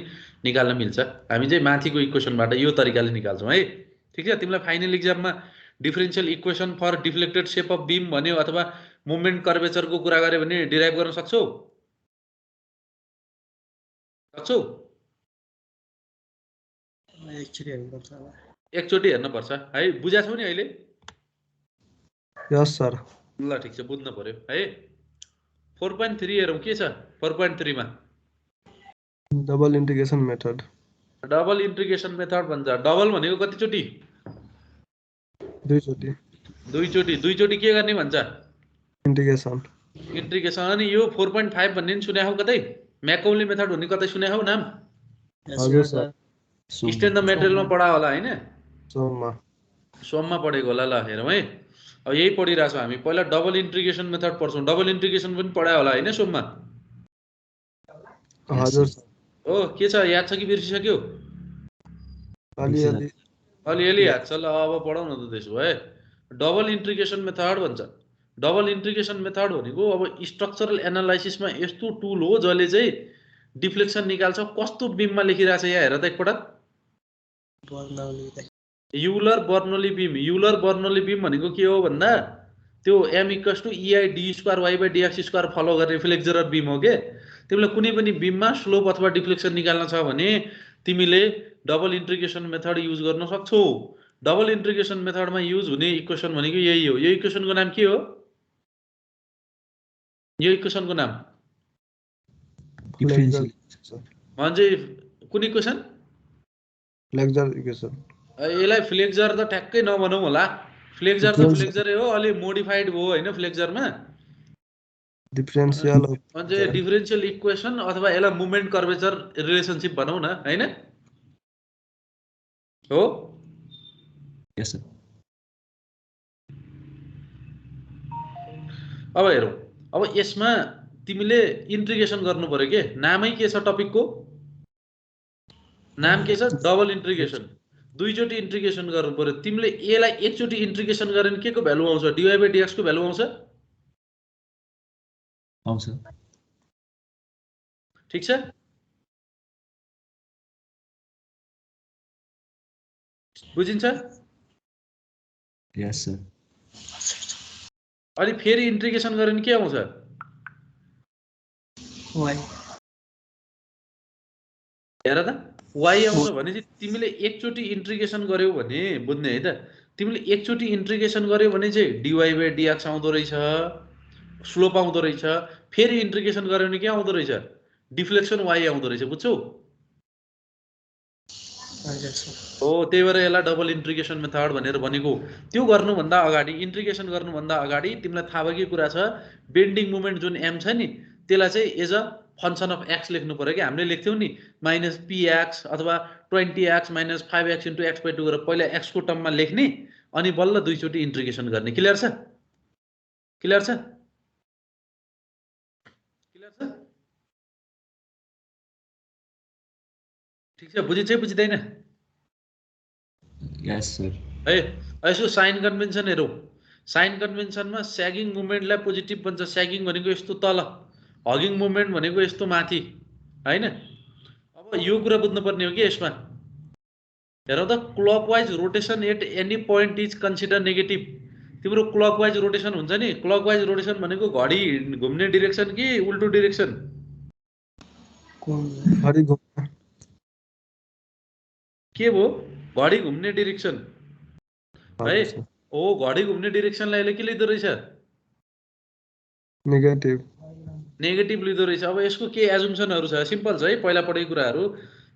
निकाल्न मिल्छ। हामी चाहिँ माथिको इक्वेसनबाट यो तरिकाले निकाल्छौँ है। ठिक छ। तिमीलाई फाइनल एक्जाममा differential equation for deflected shape of beam भन्यो अथवा मोमेन्ट कर्वेचरको कुरा गर्यो भने डिराइभ गर्न सक्छौ? एकचोटि हेर्नुपर्छ है। बुझा छौ नि अहिले? यस सर। ल ठिक छ, बुझ्न पर्यो है। 4.3 हेरौँ के छ 4.3 मा। Double integration method. Double integration method भन्छ। डबल भनेको कतिचोटि? दुईचोटि के गर्ने भन्छ? इन्टिग्रेसन। अनि यो 4.5 भन्ने नि सुने हौ कतै? म्याकौली मेथड भन्ने कतै सुने हौ नाम? हजुर सर। स्ट्यान्ड द मेटेरियलमा पढा होला हैन? सोममा पढेको होला। ल हेरौँ है। अब यही पढिरहेछौँ हामी। पहिला डबल इन्टिग्रेसन मेथड पढ्छौँ। डबल इन्टिग्रेसन पनि पढायो होला हैन सोममा? हजुर सर। हो के छ, याद छ कि बिर्सिसक्यो? अलिअलि याद छ। ल अब पढाउन त त्यसो भए। डबल इन्टिग्रेसन मेथड भन्छ। डबल इन्टिग्रेसन मेथड भनेको अब स्ट्रक्चरल एनालाइसिसमा यस्तो टुल हो जसले चाहिँ डिफ्लेक्सन निकाल्छ। कस्तो बीममा लेखिरहेछ यहाँ हेर त एकपटक। Euler Bernoulli beam. Euler Bernoulli beam भनेको के हो भन्दा त्यो m = EI_d²y/dx² फलो गर्ने फ्लेक्चरल बीम हो के। तिमीलाई कुनै पनि बीममा स्लोप अथवा डिफ्लेक्सन निकाल्न छ भने तिमीले डबल इन्टिग्रेसन मेथड युज गर्न सक्छौ। डबल इन्टिग्रेसन मेथडमा युज हुने इक्वेसन भनेको यही हो। यो इक्वेसनको नाम के हो? यो इक्वेसनको नाम भन्छ कुन इक्वेसन? Flexure equation. यसलाई फ्लेक्चर त ठ्याक्कै नभनौँ होला। फ्लेक्चर त फ्लेक्चरै हो, अलि मोडिफाइड भयो हैन फ्लेक्चरमा। डिफरेन्शियल भन्छ डिफरेन्शियल इक्वेसन अथवा यसलाई मोमेन्ट कर्वेचर रिलेसनशिप भनौँ न हैन? हो यस सर। अब हेरौँ। अब यसमा तिमीले इन्टिग्रेसन गर्नु पर्यो के। नामै के छ टपिकको? नाम के छ? Double integration. दुईचोटि इन्टिग्रेसन गर्नु पर्यो। तिमीले यसलाई एकचोटि इन्टिग्रेसन गरे भने के को भ्यालु आउँछ? dy/dx को भ्यालु आउँछ? आउँछ। ठीक छ। बुझिन्छ? Yes sir. अनि फेरि इन्टिग्रेसन गरे भने के आउँछ? हेर त y आउँछ भने चाहिँ तिमीले एकचोटि इन्टिग्रेसन गर्यौ भने बुझ्ने है त। तिमीले एकचोटि इन्टिग्रेसन गर्यौ भने चाहिँ dy/dx आउँदो रहेछ, स्लोप आउँदो रहेछ। फेरि इन्टिग्रेसन गर्यो भने के आउँदो रहेछ? डिफ्लेक्सन y आउँदो रहेछ। बुझ्छौ? हो त्यही भएर यसलाई डबल इन्टिग्रेसन मेथड भनेर भनेको। त्यो गर्नुभन्दा अगाडि, इन्टिग्रेसन गर्नुभन्दा अगाडि तिमीलाई थाहा भएकै कुरा छ, बेन्डिङ मोमेन्ट जुन m छ नि त्यसलाई चाहिँ as a function of x लेख्नु पर्यो कि। हामीले लेख्थ्यौं नि -px अथवा 20x - 5x * x/2 गरेर पहिला x को टर्ममा लेख्ने अनि बल्ल दुईचोटि इन्टिग्रेसन गर्ने। क्लियर छ? क्लियर छ? क्लियर छ? ठीक छ। बुझिन्छ कि बुझिदैन? यस सर। है यसो साइन कन्भेन्सन हेरौँ। साइन कन्भेन्सनमा स्यागिङ मोमेन्टलाई पोजिटिभ भन्छ। स्यागिङ भनेको यस्तो तल, हगिङ मोमेन्ट भनेको यस्तो माथि हैन? अब यो कुरा बुझ्नुपर्ने हो कि यसमा। हेर त clockwise rotation at any point is consider negative. तिम्रो क्लकवाइज रोटेसन हुन्छ नि, क्लकवाइज रोटेसन भनेको घडी घुम्ने डिरेक्सन कि उल्टो डिरेक्सन? के भो? घडी घुम्ने डिरेक्सन है। ओ घडी घुम्ने डिरेक्सनलाई यसले के लिँदो रहेछ? नेगेटिभ लिँदो रहेछ। अब यसको के एजुम्सनहरु छ? सिम्पल छ है, पहिला पढेको कुराहरु।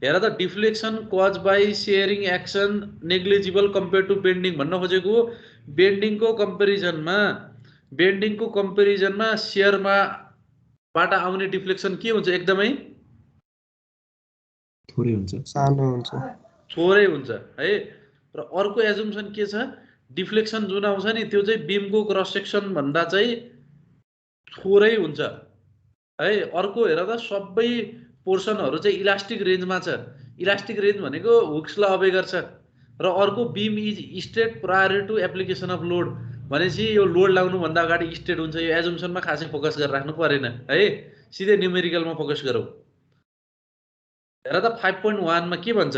हेर त deflection cause by shearing action negligible compare to bending भन्न खोजेको बेन्डिङको कम्पेरिजनमा सेयरमा बाट आउने डिफ्लेक्सन के हुन्छ एकदमै थोरै हुन्छ सानो हुन्छ थोरै हुन्छ है र अर्को एजुम्सन के छ डिफ्लेक्सन जुन आउँछ नि त्यो चाहिँ बीमको क्रस सेक्सन भन्दा चाहिँ थोरै हुन्छ है अर्को हेर त सबै पोर्सनहरु चाहिँ इलास्टिक रेन्जमा छ इलास्टिक रेन्ज भनेको हुक्सलाई अबे गर्छ र अर्को beam is straight prior to application of load भनेपछि यो लोड लाग्नु भन्दा अगाडि स्ट्रेट हुन्छ यो एजुम्सनमा खासै फोकस गरेर राख्नु परेन है सिधै न्यूमेरिकलमा फोकस गरौ हेर त 5.1 मा के भन्छ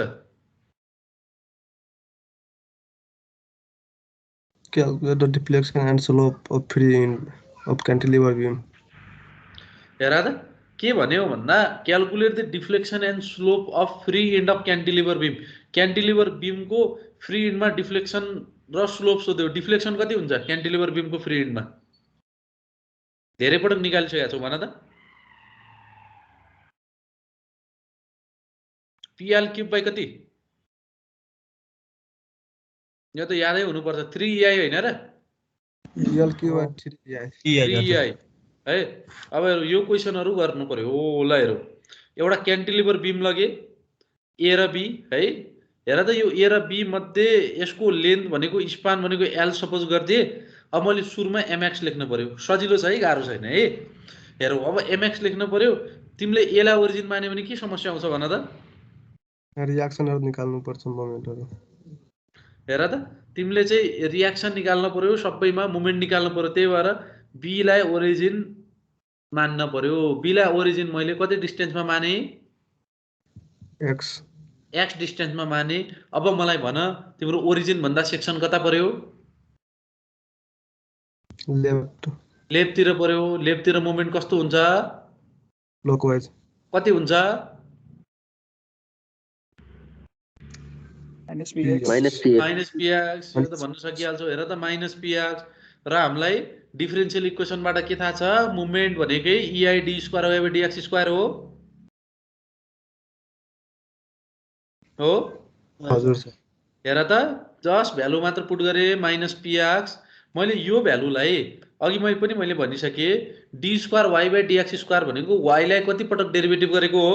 Calculate the deflection and slope of free end of cantilever beam. हेर त के भन्यो भन्दा calculate the deflection and slope of free end of cantilever बीमको फ्री एन्डमा डिफ्लेक्सन र स्लोप सोध्यो डिफ्लेक्सन कति हुन्छ क्यान्टिलिभर बीमको फ्री एन्डमा धेरै पटक निकालिसकेका छौ भन त PL क्यूब बाइ कति यो त यादै हुनुपर्छ 3EI हैन र PL cube 3EI है अब यो क्वेशनहरु गर्नु पर्यो ल हेरौ एउटा क्यान्टिलिभर बीम लगे A र B है हेर त यो A र B मध्ये यसको लेन्थ भनेको स्पान भनेको L सपोज गर्दिए अब मैले सुरुमा mx लेख्न पर्यो सजिलो छ है गाह्रो छैन है हेरौ अब mx लेख्न पर्यो तिमीले A लाई ओरिजिन मान्यो भने के समस्या आउँछ भन त रियाक्सनहरु निकाल्नु पर्छ मोमेन्टहरु हेर त तिमीले चाहिँ रियाक्सन निकाल्न पर्यो सबैमा मोमेन्ट निकाल्न पर्यो त्यही भएर B लाई ओरिजिन मान्न पर्यो B लाई ओरिजिन मैले कति डिस्टेन्समा माने x डिस्टेन्समा माने अब मलाई भन तिम्रो ओरिजिन भन्दा सेक्सन कता पर्यो लेफ्ट तिर पर्यो लेफ्ट तिर मोमेन्ट कस्तो हुन्छ क्लकवाइज कति हुन्छ -px यो त भन्न सकिहाल्छौ हेर त -px र हामीलाई डिफरेन्शियल इक्वेसनबाट के थाहा छ मोमेन्ट भनेकै EId² dx² हो हजुर सर हेर त जस्ट भ्यालु मात्र पुट गरे -px मैले यो भ्यालुलाई अघि मैले भनिसके d² dx² भनेको y लाई कति पटक डेरिभेटिभ गरेको हो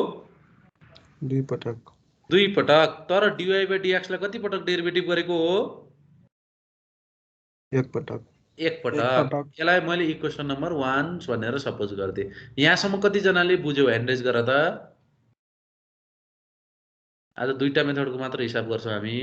दुई पटक तर dy dx लाई कति पटक डेरिभेटिभ गरेको हो एक पटक यसलाई मैले इक्वेसन नम्बर 1 भनेर सपोज गर्थे यहाँसम्म कति जनाले बुझ्यो ह्यान्ड रेज गर त आज दुईटा मेथडको मात्र हिसाब गर्छौं हामी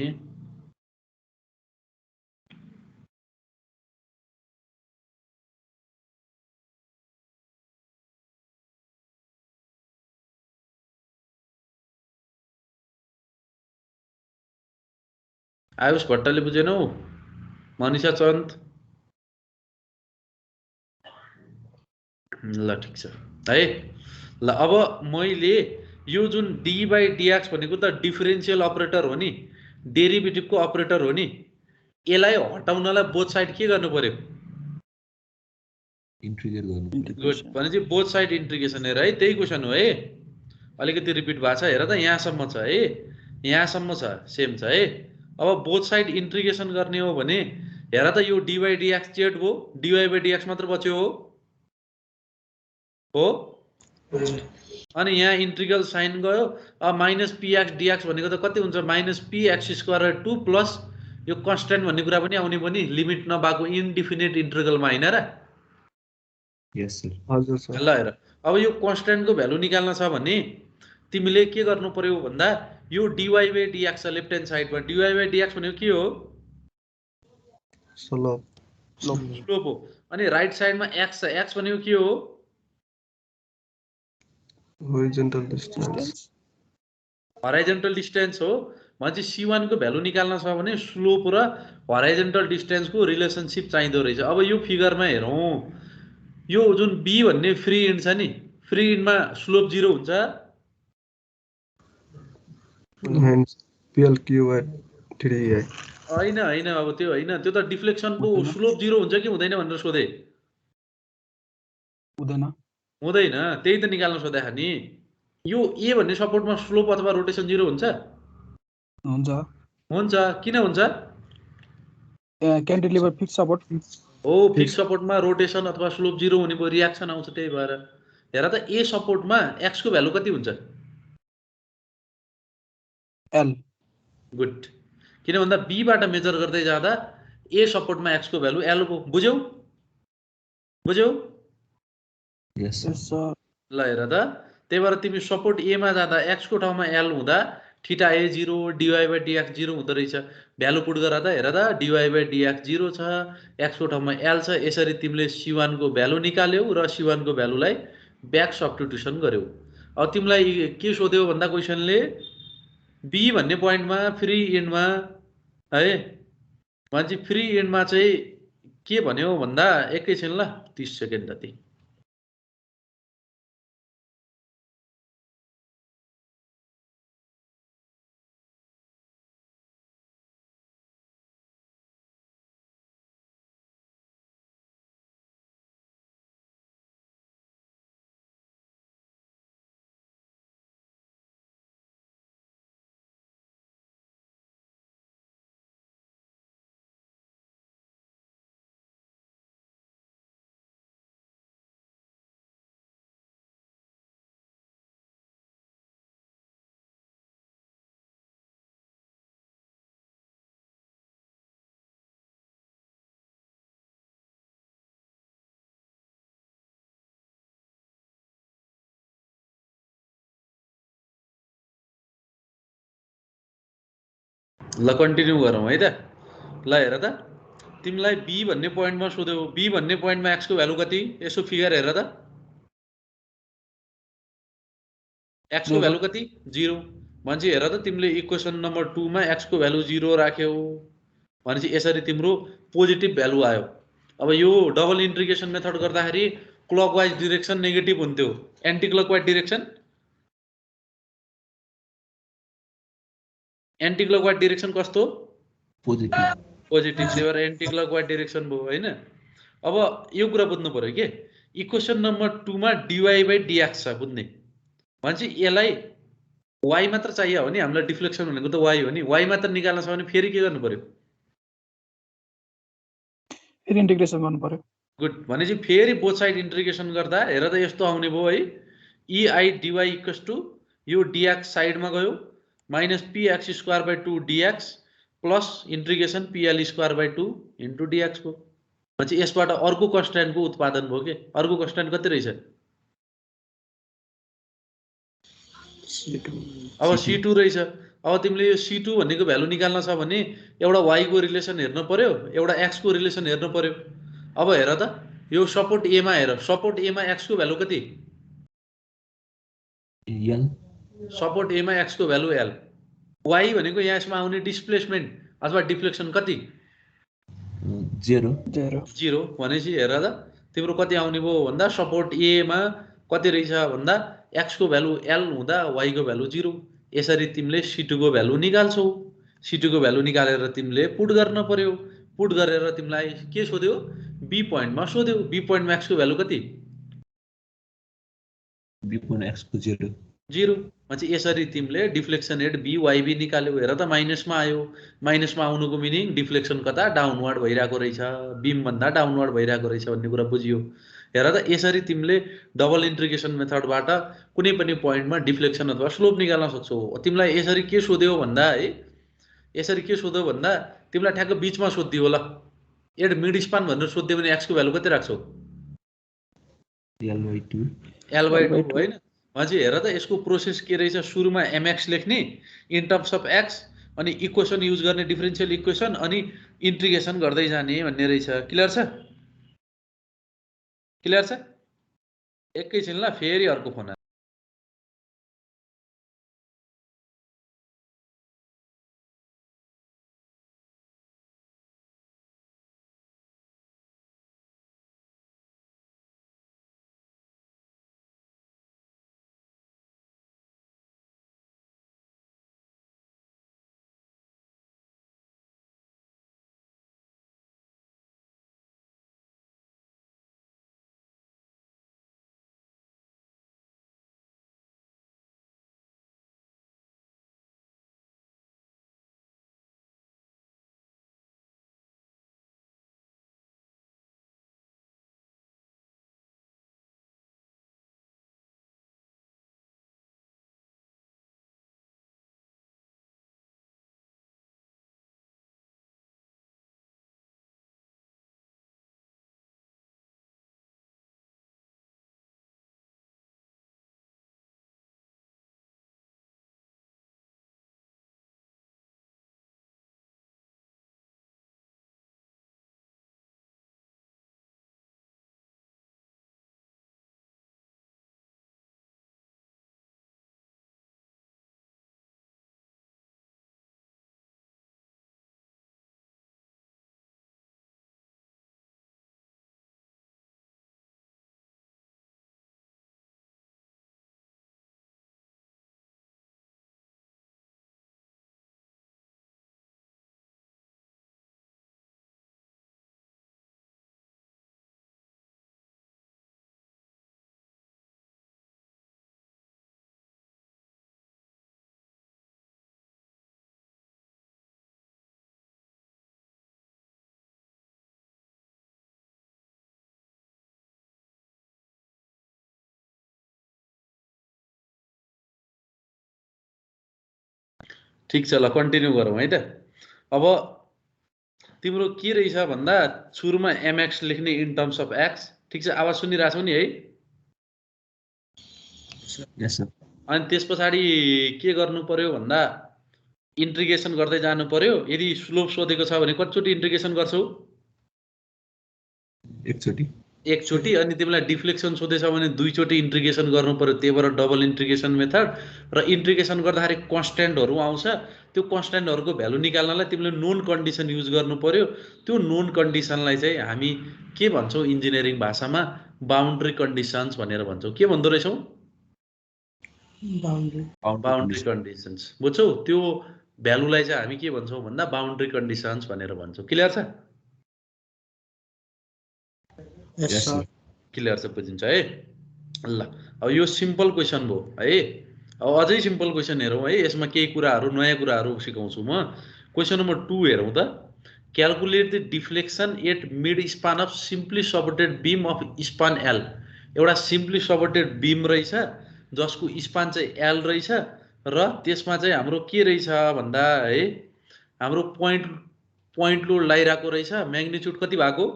आयुष भट्टले बुझेनौ मनिषा चन्द ल ठीक छ है ल अब मैले यो जुन d बाइ dx भनेको त डिफरेन्शियल अपरेटर हो नि डेरिभेटिभको अपरेटर हो नि यसलाई हटाउनलाई बोथ साइड के गर्नु पर्यो इन्टिग्रेट गर्नु गुड भनेपछि बोथ साइड इन्टिग्रेसन हेर है त्यही क्वेशन हो है अलिकति रिपिट भएको छ हेर त यहाँसम्म छ है यहाँसम्म छ सेम छ है अब बोथ साइड इन्टिग्रेसन गर्ने हो भने हेर त यो dy dx जेड हो dy dx मात्र बच्यो हो अनि यहाँ इन्टिग्रल साइन गयो अब -px dx भनेको त कति हुन्छ -px² 2 प्लस यो कन्स्ट्यान्ट भन्ने कुरा पनि आउने पनि लिमिट नबाको इन्डिफिनिट इन्टिग्रलमा हैन र यस सर हजुर सर ल हेर अब यो कन्स्ट्यान्टको भ्यालु निकाल्न छ भने तिमीले के गर्नु पर्यो भन्दा यो dy dx लेफ्ट ह्यान्ड साइडमा dy dx भनेको के हो स्लोप हो अनि राइट साइडमा x छ x भनेको के हो हराइजन्टल डिस्टेन्स हो भनेपछि c1 को भ्यालु निकाल्न छ भने स्लोप र हराइजन्टल डिस्टेन्सको रिलेसनशिप चाहिँदो रहेछ अब यो फिगरमा हेरौं यो जुन b भन्ने फ्री एन्ड छ नि फ्री एन्डमा स्लोप 0 हुन्छ PL cube 3EI हैन अब त्यो हैन त्यो त डिफ्लेक्सनको स्लोप 0 हुन्छ कि हुँदैन भनेर सोधे हुँदैन त्यही त निकाल्न सोधेखा नि यो ए भन्ने सपोर्टमा स्लोप अथवा रोटेसन 0 हुन्छ? हुन्छ हुन्छ। किन हुन्छ? क्यान्टिलिभर फिक्स सपोर्ट हो, फिक्स सपोर्टमा रोटेसन अथवा स्लोप 0 हुने भयो, रियाक्सन आउँछ, त्यही भएर। हेर त ए सपोर्टमा एक्स को भ्यालु कति हुन्छ? एल। गुड। किन भन्दा बीबाट मेजर गर्दै जाँदा ए सपोर्टमा एक्स को भ्यालु एल को। बुझ्यौ? यस सर। ल हेर त, त्यही भएर तिमी सपोर्ट एमा जाँदा एक्स को ठाउँमा एल हुँदा theta A 0 dy by dx 0 हुँदो रहेछ। भ्यालु पुट गर त, हेर त, डिवाई बाई डिएक्स 0 छ, एक्स को ठाउँमा एल छ। यसरी तिमीले C1 को भ्यालु निकाल्यौ र C1 को भ्यालुलाई ब्याक सब्स्टिट्युसन गर्यौ। अब तिमीलाई के सोध्यो भन्दा क्वेसनले बी भन्ने पोइन्टमा फ्री एन्डमा है मान्छे फ्री एन्डमा चाहिँ के भन्यो भन्दा एकैछिन ल 30 सेकेन्ड जति। ल कन्टिन्यू गरौँ है त। ल हेर त, तिमीलाई बी भन्ने पोइन्टमा सोध्यो, बी भन्ने पोइन्टमा एक्स को भ्यालु कति? यसो फिगर हेर त, एक्स को भ्यालु कति? 0। भनेपछि हेर त, तिमीले इक्वेसन नम्बर 2 मा एक्स को भ्यालु 0 राख्यौ भनेपछि यसरी तिम्रो पोजिटिभ भ्यालु आयो। अब यो डबल इन्टिग्रेसन मेथड गर्दाखेरि क्लकवाइज डिरेक्सन नेगेटिभ हुन्थ्यो, एन्टी क्लकवाइज डिरेक्सन कस्तो? पोजिटिभ। त्यही भएर एन्टी क्लकवाइज डिरेक्सन भयो होइन। अब यो कुरा बुझ्नु पर्यो के, इक्वेसन नम्बर 2 मा डिवाई बाई डिएक्स छ, बुझ्ने भनेपछि यसलाई वाइ मात्र चाहियो भने हामीलाई डिफ्लेक्सन भनेको त वाइ हो नि, वाइ मात्र निकाल्न छ भने फेरि के गर्नु पर्यो? फेरि इन्टिग्रेसन गर्नु पर्यो। गुड। भनेपछि फेरि बोथ साइड इन्टिग्रेसन गर्दा हेर त यस्तो आउने भयो है, इआई डिवाई इक्वल्स टु यो डिएक्स साइडमा गयो minus px square by 2 dx plus integration PL square by 2 into dx को। भनेपछि यसबाट अर्को कन्स्ट्यान्टको उत्पादन भयो के। अर्को कन्स्ट्यान्ट कति रहेछ? अब C2 रहेछ। अब तिमीले यो C2 भन्नेको भ्यालु निकाल्न छ भने एउटा y को रिलेसन हेर्नु पर्यो, एउटा x को रिलेसन हेर्नु पर्यो। अब हेर त, यो सपोर्ट A मा हेर, सपोर्ट A मा x को भ्यालु कति? एल। सपोर्ट A मा x को भ्यालु l। y भनेको यहाँ यसमा आउने डिस्प्लेसमेन्ट अथवा डिफ्लेक्सन कति? 0। भनेपछि हेर त, तिम्रो कति आउने भयो भन्दा सपोर्ट A मा कति रहेछ भन्दा x को भ्यालु l हुँदा y को भ्यालु 0। यसरी तिमीले C2 को भ्यालु निकाल्छौ। C2 को भ्यालु निकालेर तिमीले पुट गर्न पर्यो। पुट गरेर तिमीलाई के सोध्यो? बी पोइन्टमा सोध्यो। बी पोइन्टमा x को भ्यालु कति? बी पोइन्ट एक्स को 0। भनेपछि यसरी तिमीले डिफ्लेक्सन हेड BYB निकाल्यौ। हेर त, माइनसमा आयो। माइनसमा आउनुको मिनिङ डिफ्लेक्सन कता? डाउनवर्ड भइरहेको रहेछ, बीम भन्दा डाउनवर्ड भइरहेको रहेछ भन्ने कुरा बुझियो। हेर त, यसरी तिमीले डबल इन्टिग्रेसन मेथडबाट कुनै पनि पोइन्टमा डिफ्लेक्सन अथवा स्लोप निकाल्न सक्छौ। तिमीलाई यसरी के सोध्यो भन्दा है, यसरी के सोध्यो भन्दा तिमीलाई ठ्याक्क बिचमा सोधिदियो ल, एड मिड स्पान भनेर सोधिदियो भने एक्स को भ्यालु कति राख्छौ? L/2 होइन। भनेपछि हेर त, यसको प्रोसेस के रहेछ? सुरुमा mx लेख्ने इन टर्म्स अफ x, अनि इक्वेसन युज गर्ने डिफरेन्शियल इक्वेसन, अनि इन्टिग्रेसन गर्दै जाने भन्ने रहेछ। क्लियर छ? एकैछिन ल, फेरि अर्को फोन आयो। ठिक छ ल कन्टिन्यू गरौँ है त। अब तिम्रो के रहेछ भन्दा सुरुमा mx लेख्ने इन टर्म्स अफ x। ठिक छ, आवाज सुनिरहेछौ नि है? यस सर। अनि त्यस पछाडि के गर्नु पर्यो भन्दा इन्टिग्रेसन गर्दै जानु पर्यो। यदि स्लोप सोधेको छ भने कतिचोटि इन्टिग्रेसन गर्छौ? एकचोटि। अनि तिमीलाई डिफ्लेक्सन सोधेछ भने दुईचोटि इन्टिग्रेसन गर्नु पर्यो, त्यही भएर डबल इन्टिग्रेसन मेथड। र इन्टिग्रेसन गर्दाखेरि कन्स्ट्यान्टहरू आउँछ, त्यो कन्स्ट्यान्टहरूको भ्यालु निकाल्नलाई तिमीले नोन कन्डिसन युज गर्नु पर्यो। त्यो नोन कन्डिसनलाई चाहिँ हामी के भन्छौँ इन्जिनियरिङ भाषामा? बाउन्ड्री कन्डिसन्स भनेर भन्छौँ। के भन्दो रहेछौँ? Boundary conditions. बुझ्छौ? त्यो भ्यालुलाई चाहिँ हामी के भन्छौँ भन्दा बाउन्ड्री कन्डिसन्स भनेर भन्छौँ। क्लियर छ? क्लियर छ, बुझिन्छ है? ल अब यो सिम्पल क्वेसन भयो है। अब अझै सिम्पल क्वेसन हेरौँ है। यसमा केही कुराहरू नयाँ कुराहरू सिकाउँछु म। क्वेसन नम्बर 2 हेरौँ त। Calculate the deflection at mid span of simply supported beam of span L. एउटा सिम्पली सपोर्टेड बीम रहेछ जसको स्पान चाहिँ एल रहेछ र त्यसमा चाहिँ हाम्रो के रहेछ भन्दा है हाम्रो पोइन्ट लोड लागिरहेको रहेछ। म्याग्निट्युड कति भएको?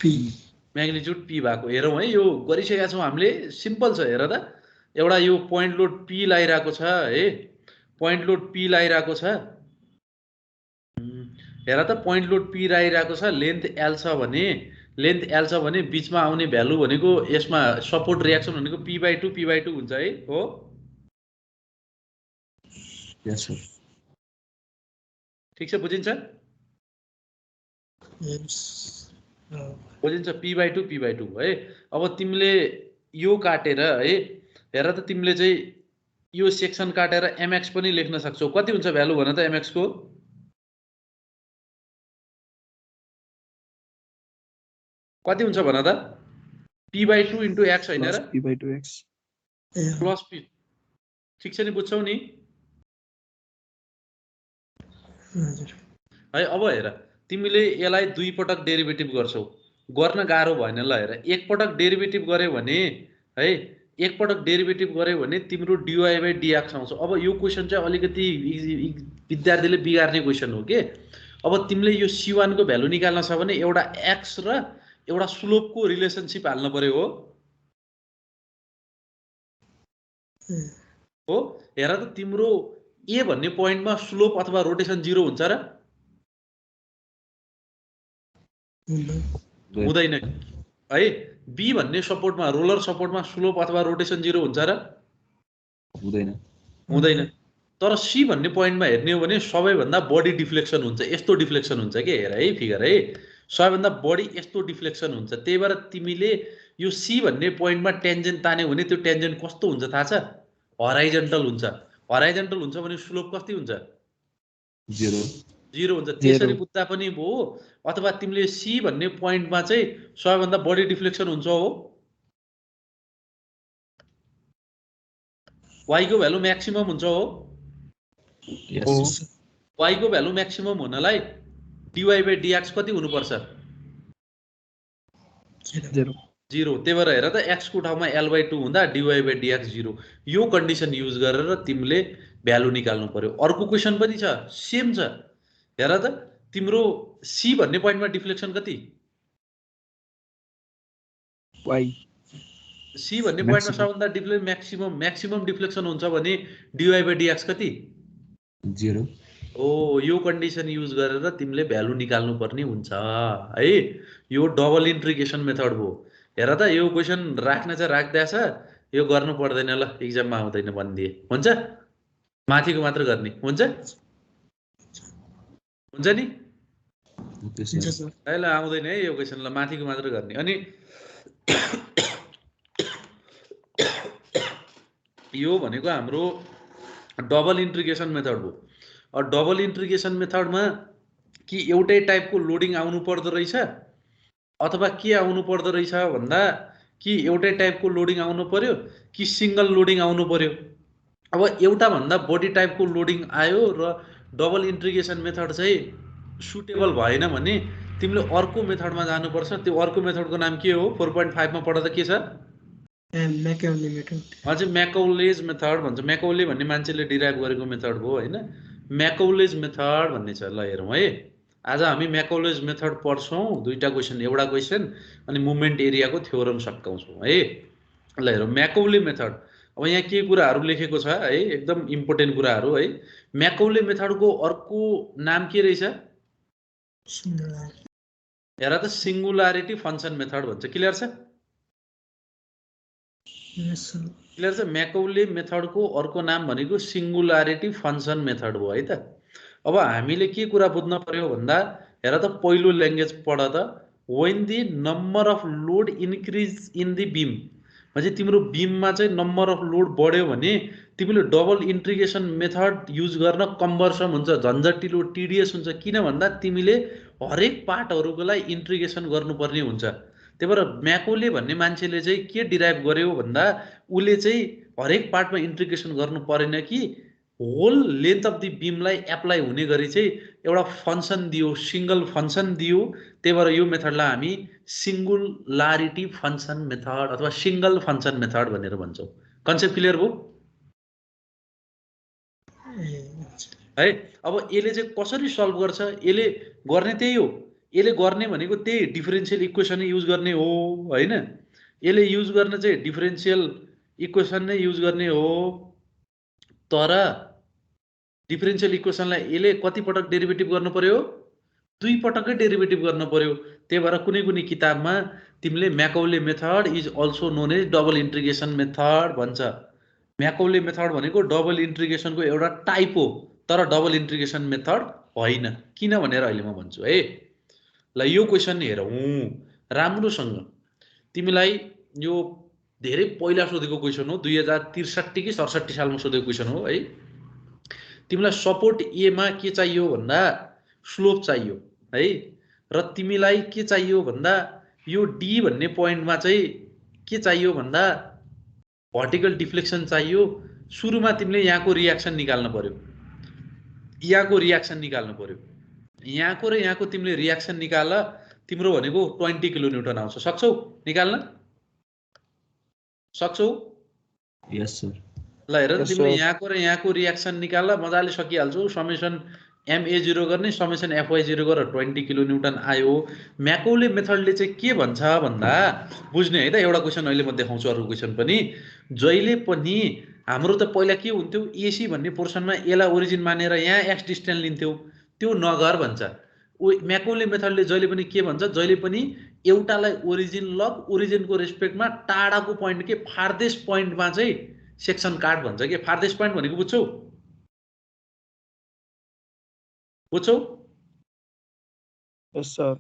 म्याग्निट्युड पी भएको। हेरौँ है, यो गरिसकेका छौँ हामीले। सिम्पल छ, हेर त। एउटा यो पोइन्ट लोड पी लागिरहेको छ है। पोइन्ट लोड पी लागिरहेको छ। हेर त, पोइन्ट लोड पी लागिरहेको छ। लेन्थ एल छ भने बिचमा आउने भ्यालु भनेको यसमा सपोर्ट रियाक्सन भनेको p/2 हुन्छ है। हो? यस सर। ठिक छ, बुझिन्छ? बुझिन्छ? p/2 है। अब तिमीले यो काटेर है, हेर त, तिमीले चाहिँ यो सेक्सन काटेर mx पनि लेख्न सक्छौ। कति हुन्छ भ्यालु भन त mx को? कति हुन्छ भन त? p/2 इन्टु x होइन र? p/2x plus p। ठिक छ नि? बुझ्छौ नि है? अब हेर, तिमीले यसलाई 2 पटक डेरिभेटिभ गर्छौ। गर्न गाह्रो भएन ल। हेर, एक पटक डेरिभेटिभ गर्यो भने है, एक पटक डेरिभेटिभ गर्यो भने तिम्रो dy/dx आउँछ। अब यो क्वेसन चाहिँ अलिकति विद्यार्थीले बिगार्ने क्वेसन हो के। अब तिमीले यो c1 को भ्यालु निकाल्न छ भने एउटा x र एउटा स्लोपको रिलेसनशिप हाल्न पर्यो। हो? हेर त, तिम्रो ए भन्ने पोइन्टमा स्लोप अथवा रोटेसन 0 हुन्छ र? हुँदैन है। बी भन्ने सपोर्टमा, रोलर सपोर्टमा स्लोप अथवा रोटेसन 0 हुन्छ र? हुँदैन। तर सी भन्ने पोइन्टमा हेर्ने हो भने सबैभन्दा बढी डिफ्लेक्सन हुन्छ। यस्तो डिफ्लेक्सन हुन्छ के। हेर है फिगर है, सबैभन्दा बढी यस्तो डिफ्लेक्सन हुन्छ। त्यही भएर तिमीले यो सी भन्ने पोइन्टमा टेन्जेन्ट तान्यो भने त्यो टेन्जेन्ट कस्तो हुन्छ थाहा छ? हराइजन्टल हुन्छ। हराइजन्टल हुन्छ भने स्लोप कति हुन्छ? 0 हुन्छ। त्यसरी बुझ्दा पनि भयो। अथवा तिमीले सी भन्ने पोइन्टमा चाहिँ सबैभन्दा बढी डिफ्लेक्सन हुन्छ हो, y को भ्यालु म्याक्सिमम हुन्छ हो। y को भ्यालु म्याक्सिमम हुनलाई dy/dx कति हुनुपर्छ? 0। त्यही भएर हेर त, x को ठाउँमा l/2 हुँदा dy/dx 0। यो कन्डिसन युज गरेर तिमीले भ्यालु निकाल्नु पर्यो। अर्को क्वेसन पनि छ, सेम छ। हेर त, तिम्रो सी भन्ने पोइन्टमा डिफ्लेक्सन कति? y। सी भन्ने पोइन्टमा सबभन्दा म्याक्सिमम डिफ्लेक्सन हुन्छ भने dy/dx कति? 0। ओ, यो कन्डिसन युज गरेर तिमीले भ्यालु निकाल्नु पर्ने हुन्छ है। यो डबल इन्टिग्रेसन मेथड हो। हेर त, यो क्वेसन राख्न चाहिँ राख्दैछ, यो गर्नु पर्दैन ल, एक्जाममा आउँदैन भनिदिए हुन्छ। माथिको मात्र गर्ने हुन्छ नि? ल आउँदैन है यो क्वेसन, ल माथिको मात्र गर्ने। अनि यो भनेको हाम्रो डबल इन्टिग्रेसन मेथड हो। डबल इन्टिग्रेसन मेथडमा कि एउटै टाइपको लोडिङ आउनु पर्दो रहेछ अथवा के आउनु पर्दो रहेछ भन्दा कि एउटै टाइपको लोडिङ आउनु पर्यो कि सिंगल लोडिङ आउनु पर्यो। अब एउटा भन्दा बढी टाइपको लोडिङ आयो र डबल इन्टिग्रेसन मेथड चाहिँ सुटेबल भएन भने तिमीले अर्को मेथडमा जानुपर्छ। त्यो अर्को मेथडको नाम के हो? 4.5 मा पढ्दा के छ? म्याकौले मेथड अझै म्याकौलेज मेथड भन्छ। म्याकौले भन्ने मान्छेले डिराइभ गरेको मेथड भयो होइन। म्याकौलेज मेथड भन्ने छ। ल हेरौँ है, आज हामी म्याकौलेज मेथड पढ्छौँ। दुईटा क्वेसन, एउटा क्वेसन अनि मुभमेन्ट एरियाको थ्योरम सकाउँछौँ है। ल हेरौँ म्याकौले मेथड। अब यहाँ के कुराहरू लेखेको छ है, एकदम इम्पोर्टेन्ट कुराहरू है। म्याकौले मेथडको अर्को नाम के रहेछ? हेर त, सिङ्गुलारिटी फङ्सन मेथड भन्छ। क्लियर छ? क्लियर छ? म्याकौले मेथडको अर्को नाम भनेको सिङ्गुलारिटी फङ्सन मेथड भयो है त। अब हामीले के कुरा बुझ्न पर्यो भन्दा, हेर त पहिलो ल्याङ्ग्वेज पढ त। When the number of load increase in the beam, म्हणजे तिम्रो बिममा चाहिँ नम्बर अफ लोड बढ्यो भने तिमीले डबल इन्ट्रिगेसन मेथड युज गर्न कम्बर्सम हुन्छ, झन्झटिलो, टिडियस हुन्छ। किन भन्दा तिमीले हरेक पार्टहरूको लागि इन्ट्रिगेसन गर्नुपर्ने हुन्छ। त्यही भएर म्याकौले भन्ने मान्छेले चाहिँ के डिराइभ गर्यो भन्दा, उसले चाहिँ हरेक पार्टमा इन्ट्रिगेसन गर्नु परेन कि होल लेन्थ अफ दि बिमलाई एप्लाई हुने गरी चाहिँ एउटा फङ्सन दियो, सिङ्गल फङ्सन दियो। त्यही भएर यो मेथडलाई हामी सिङ्गुलारिटी फङ्सन मेथड अथवा सिङ्गल फङ्सन मेथड भनेर भन्छौँ। कन्सेप्ट क्लियर भयो है? अब यसले चाहिँ कसरी सल्भ गर्छ? यसले गर्ने त्यही हो। यसले गर्ने भनेको त्यही डिफरेन्सियल इक्वेसन युज गर्ने हो होइन। यसले युज गर्न चाहिँ डिफरेन्सियल इक्वेसन नै युज गर्ने हो। तर डिफरेन्सियल इक्वेसनलाई यसले कति पटक डेरिभेटिभ गर्नु पर्यो? 2 पटकै डेरिभेटिभ गर्नु पर्यो। त्यही भएर कुनै कुनै किताबमा तिमीले Macaulay method is also known as double integration method भन्छ। म्याकौले मेथड भनेको डबल इन्ट्रिगेसनको एउटा टाइप हो, तर डबल इन्ट्रिगेसन मेथड होइन। किन भनेर अहिले म भन्छु है। ल यो क्वेसन हेरौँ राम्रोसँग। तिमीलाई यो धेरै पहिला सोधेको क्वेसन हो, 2063 कि 67 सालमा सोधेको क्वेसन हो है। तिमीलाई सपोर्ट एमा के चाहियो भन्दा स्लोप चाहियो है, र तिमीलाई के चाहियो भन्दा यो डी भन्ने पोइन्टमा चाहिँ के चाहियो भन्दा भर्टिकल डिफ्लेक्सन चाहियो। सुरुमा तिमीले यहाँको रियाक्सन निकाल्नु पर्यो, यहाँको रियाक्सन निकाल्नु पर्यो। यहाँको र यहाँको तिमीले रियाक्सन निकाल, तिम्रो भनेको 20 किलोन्युटन आउँछ। सक्छौ निकाल्न? सक्छौ? Yes sir. ल हेर त, तिमीले यहाँको र यहाँको रियाक्सन निकाल, मजाले सकिहाल्छौ। समेसन MA0 गर्ने, समेसन FY0 गरेर 20 किलोन्युटन आयो। म्याकौले मेथडले चाहिँ के भन्छ भन्दा, बुझ्ने है त, एउटा क्वेसन अहिले म देखाउँछु, अर्को क्वेसन पनि। जहिले पनि हाम्रो त पहिला के हुन्थ्यो, एसी भन्ने पोर्सनमा एलाई ओरिजिन मानेर यहाँ एक्स डिस्टेन्स लिन्थ्यौ, त्यो नगर भन्छ। म्याकौले मेथडले जहिले पनि के भन्छ, जहिले पनि एउटालाई ओरिजिन लग, ओरिजिनको रेस्पेक्टमा टाढाको पोइन्ट के फार्देस्ट पोइन्टमा चाहिँ सेक्सन काट भन्छ के। फार्देस्ट पोइन्ट भनेको बुझ्छौ? बुझ्छौ? यस सर।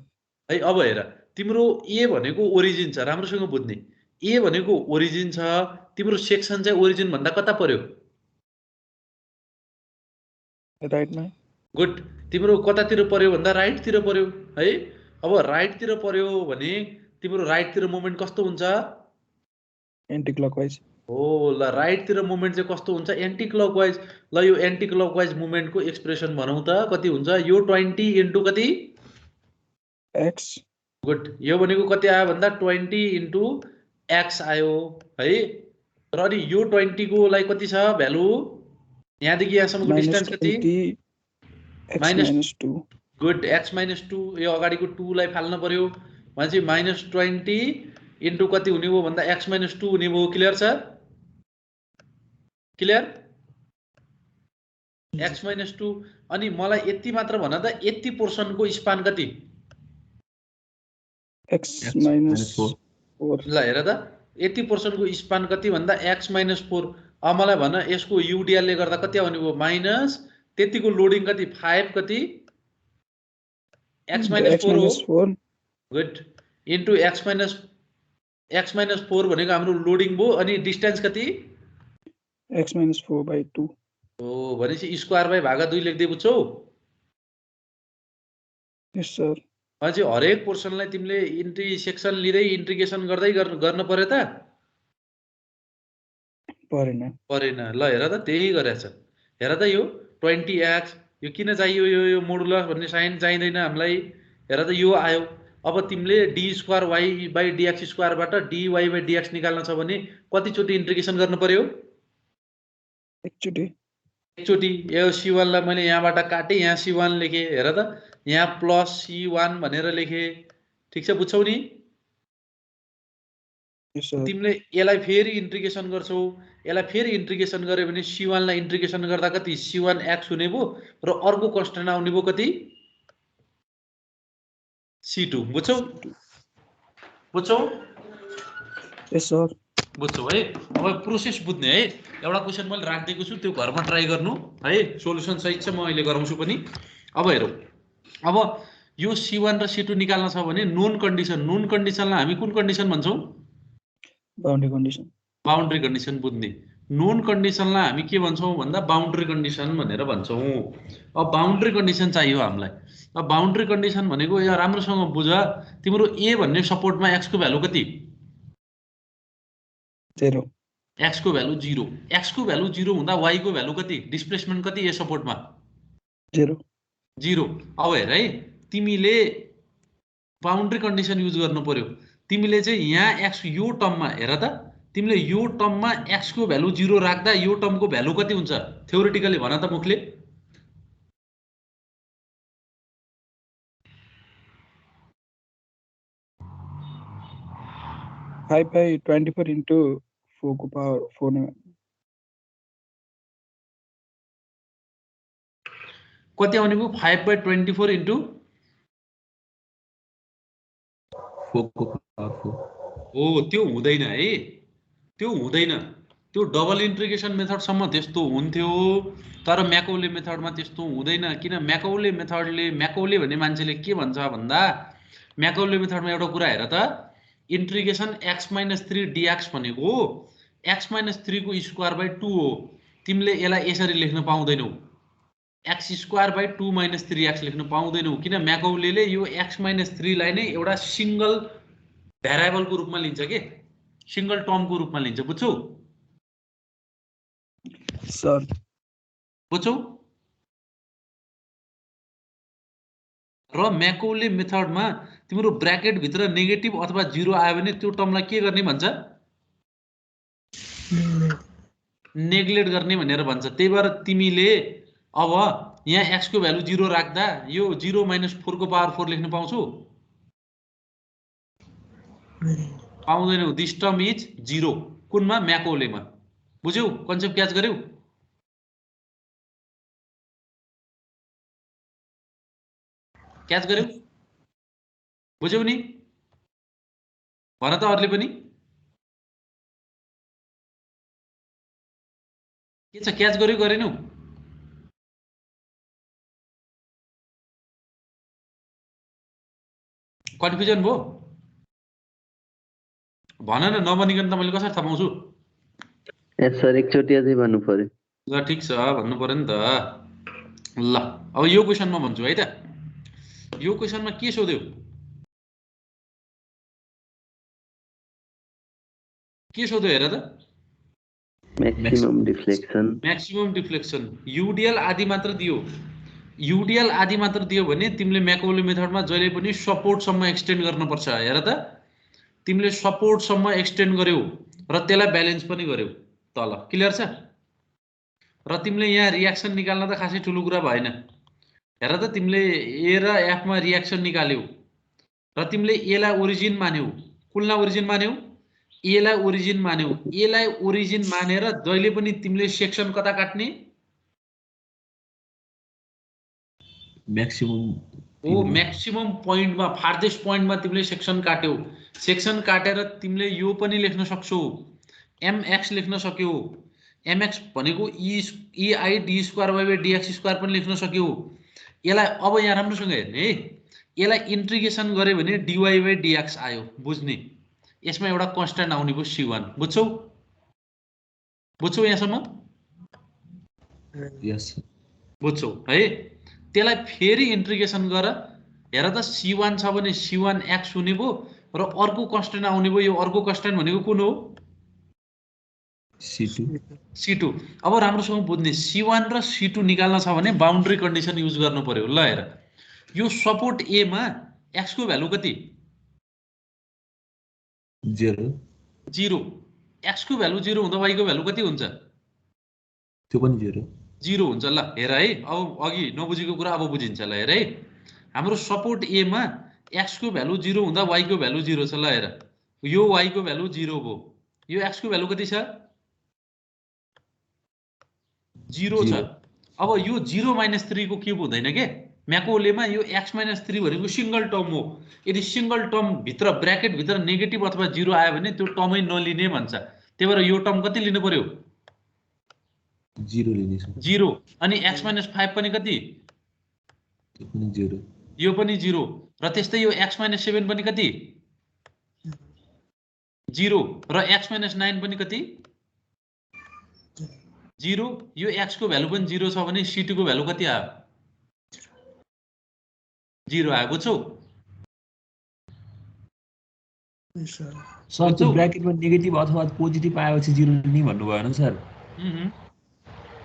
है अब हेर, तिम्रो ए भनेको ओरिजिन छ, राम्रोसँग बुझ्ने। ए भनेको ओरिजिन छ, तिम्रो सेक्सन चाहिँ ओरिजिन भन्दा कता पर्यो? राइटमा। गुड। तिम्रो कतातिर पर्यो भन्दा राइटतिर पर्यो है। अब राइटतिर पर्यो भने तिम्रो राइटतिर मोमेन्ट कस्तो हुन्छ? Anti clockwise. हो ल, राइटतिर मोमेन्ट चाहिँ कस्तो हुन्छ? Anti clockwise. ल यो एन्टी क्लकवाइज मोमेन्टको एक्सप्रेसन भनौँ त, कति हुन्छ? यो 20 इन्टु कति? एक्स। गुड। यो भनेको कति आयो भन्दा 20 इन्टु एक्स आयो है। र अनि यो 20 को लागि कति छ भ्यालु? यहाँदेखि यहाँसम्मको डिस्टेन्स कति? -2। गुड। x-2, यो अगाडिको 2 लाई फाल्न पर्यो भनेपछि -20 इन्टु कति हुने भयो भन्दा x-2 हुने भयो। क्लियर छ? क्लियर? x-2। अनि मलाई यति मात्र भन त, यति पोर्सनको स्पान कति? x-4। ल हेर त, यति पोर्सनको स्पान कति भन्दा x-4। अब मलाई भन, यसको UDL ले गर्दा कति आउने भयो? माइनस त्यतिको लोडिङ कति? 5 कति? x-4 हो। गुड। इन्टु x-4 भनेको हाम्रो लोडिङ भयो। अनि डिस्टेन्स कति? x-4/2 हो। भनेपछि स्क्वायर बाइ भागा 2 लेख्दै बुझ्छौ? यस सर। भनेपछि हरेक पोर्सनलाई तिमीले इन्ट्रिसेक्सन लिँदै इन्ट्रिगेसन गर्दै गर्न पर्यो त? परेन। परेन। ल हेर त, त्यही गरेछ। हेर त, यो 20x, यो किन चाहियो? यो मोडुलस भन्ने साइन चाहिँदैन हामीलाई। हेर त, यो आयो। अब तिमीले D square Y by DX स्क्वायरबाट डी वाई बाई डिएक्स निकाल्न छ भने कतिचोटि इन्टिग्रेसन गर्नु पर्यो? एकचोटि। यो C1 लाई मैले यहाँबाट काटेँ, यहाँ C1 लेखेँ, हेर त यहाँ प्लस C1 भनेर लेखेँ, ठिक छ, बुझ्छौ नि? तिमीले यसलाई फेरि इन्टिग्रेसन गर्छौ, यसलाई फेरि इन्टिग्रेसन गर्यो भने C1 लाई इन्टिग्रेसन गर्दा कति? C1 x हुने भयो र अर्को कन्स्टेन्ट आउने भयो कति? C2, बुझ्छौ? बुझ्छौ? यस सर। बुझ्छौ है? अब प्रोसेस बुझ्ने है। एउटा क्वेसन मैले राखिदिएको छु, त्यो घरमा ट्राई गर्नु है, सोलुसन सहित चाहिँ म अहिले गराउँछु पनि। अब हेरौ, अब यो C1 र C2 निकाल्न छ भने नोन कन्डिसनलाई हामी कुन कन्डिसन भन्छौँ? Boundary condition. बाउन्ड्री कन्डिसन बुझ्ने। नोन कन्डिसनलाई हामी के भन्छौँ भन्दा बाउन्ड्री कन्डिसन भनेर भन्छौँ। अब बाउन्ड्री कन्डिसन चाहियो हामीलाई। अब बाउन्ड्री कन्डिसन भनेको यहाँ राम्रोसँग बुझ, तिम्रो ए भन्ने सपोर्टमा x को भ्यालु कति? 0। x को भ्यालु 0। x को भ्यालु 0 हुँदा y को भ्यालु कति? डिस्प्लेसमेन्ट कति ए सपोर्टमा? 0। अब हेर है, तिमीले बाउन्ड्री कन्डिसन युज गर्नु पर्यो। तिमीले चाहिँ यहाँ x यो टर्ममा हेर त, तिमीले यो टर्ममा x को भ्यालु 0 राख्दा यो टर्मको भ्यालु कति हुन्छ? थ्योरेटिकली भन त मुखले। फाइभ बाई 24 into 4 को पावर 4 ने कति आउने भयो? 5/24 into 4 को पावर 4। हो, त्यो हुँदैन है, त्यो हुँदैन। त्यो डबल इन्टिग्रेसन मेथडसम्म त्यस्तो हुन्थ्यो, तर म्याकौले मेथडमा त्यस्तो हुँदैन। किन? म्याकौले भन्ने मान्छेले के भन्छ भन्दा, म्याकौले मेथडमा एउटा कुरा हेर त, इन्टिग्रेसन x-3 dx भनेको x-3 को स्क्वायर बाई 2 हो। तिमीले यसलाई यसरी लेख्न पाउँदैनौ, x² - 3x लेख्न पाउँदैनौ। किन? म्याकौले यो x-3 लाई नै एउटा सिंगल भ्यारिएबलको रूपमा लिन्छ के, सिंगल टर्मको रूपमा लिन्छ। बुझ्छौ? सर। बुझ्छौ? र म्याकौले मेथडमा तिम्रो ब्र्याकेट भित्र नेगेटिभ अथवा 0 आयो भने त्यो टर्मलाई के गर्ने भन्छ? नेग्लेक्ट गर्ने भनेर भन्छ। त्यही भएर तिमीले अब यहाँ x को भ्यालु 0 राख्दा यो 0 - 4 को पावर 4 लेख्न पाउँछौ? पाउँदैनौ। This term is 0। कुनमा? म्याकौलेमा। बुझ्यौ? कन्सेप्ट क्याच गर्यौ? क्याच गर्यौ? बुझ्यौ नि? भन त अरूले पनि के छ, क्याच गर्यौ गरेनौ? कन्फ्युजन भयो? भन न, नभनिकन त मैले कसरी थाहा पाउँछु? यस सर, एकचोटि अझै भन्नु पर्यो। ल ठिक छ, भन्नु पर्यो नि त। ल अब यो क्वेसनमा भन्छु है त। यो क्वेसनमा के सोध्यो? के सोध्यो हेर त? Maximum deflection. युडिएल आदि मात्र दियो। युडिएल आदि मात्र दियो भने तिमीले म्याकौले मेथडमा जहिले पनि सपोर्टसम्म एक्सटेन्ड गर्नुपर्छ। हेर त, तिमीले सपोर्टसम्म एक्सटेन्ड गर्यौ र त्यसलाई ब्यालेन्स पनि गर्यौ तल। क्लियर छ? र तिमीले यहाँ रियाक्सन निकाल्न त खासै ठुलो कुरा भएन। हेर त, तिमीले ए र एफ मा रियाक्सन निकाल्यौ र तिमीले ए लाई ओरिजिन मान्यौ। कुनलाई ओरिजिन मान्यौ? ए लाई ओरिजिन मान्यौ। ए लाई ओरिजिन मानेर जहिले पनि तिमीले सेक्सन कता काट्ने? म्याक्सिमम पोइन्टमा, फार्देस्ट पोइन्टमा तिमीले सेक्सन काट्यौ। सेक्सन काटेर तिमीले यो पनि लेख्न सक्छौ, mx लेख्न सक्यौ। mx भनेको ei d²/dx² पनि लेख्न सक्यौ। यसलाई अब यहाँ राम्रोसँग हेर्ने है, यसलाई इन्टिग्रेसन गरे भने dy/dx आयो। बुझ्ने? यसमा एउटा कन्स्ट्यान्ट आउने भयो C1। बुझ्छौ? बुझ्छौ यहाँसम्म? यस। बुझ्छौ है? त्यसलाई फेरि इन्टिग्रेसन गर। हेर त, C1 छ भने C1 x हुने भयो र अर्को कन्स्ट्यान्ट आउने भयो। यो अर्को कन्स्ट्यान्ट भनेको कुन हो? C2। अब राम्रोसँग बुझ्ने, C1 र C2 निकाल्न छ भने बाउन्ड्री कन्डिसन युज गर्नु पर्यो। ल हेर, यो सपोर्ट ए मा x को भ्यालु कति 0 0 x को भ्यालु 0 हुँदा y को भ्यालु कति हुन्छ त्यो पनि 0 0 हुन्छ ल हेर है अब अघि नबुझेको कुरा अब बुझिन्छ ल हेर है हाम्रो सपोर्ट ए मा x को भ्यालु 0 हुँदा y को भ्यालु 0 छ ल हेर यो y को भ्यालु 0 भयो यो x को भ्यालु कति छ 0 छ अब यो 0 - 3 को क्युब हुँदैन के म्याकोलेमा यो x - 3 भनेको सिंगल टर्म हो यदि सिंगल टर्म भित्र ब्र्याकेट भित्र नेगेटिभ अथवा 0 आयो भने त्यो टर्मै नलिने भन्छ त्यही भएर यो टर्म कति लिनु पर्यो 0 लिने छ 0 अनि x - 5 पनि कति त्यो पनि 0 यो पनि 0 र त्यस्तै यो x - 7 पनि कति 0 र x - 9 पनि कति 0 यो x को भ्यालु पनि 0 छ भने c2 को भ्यालु कति आयो 0 आयो बुझ्छौ सर त्यो ब्र्याकेटमा नेगेटिभ अथवा पोजिटिभ आएपछि 0 लिने भन्नु भएन सर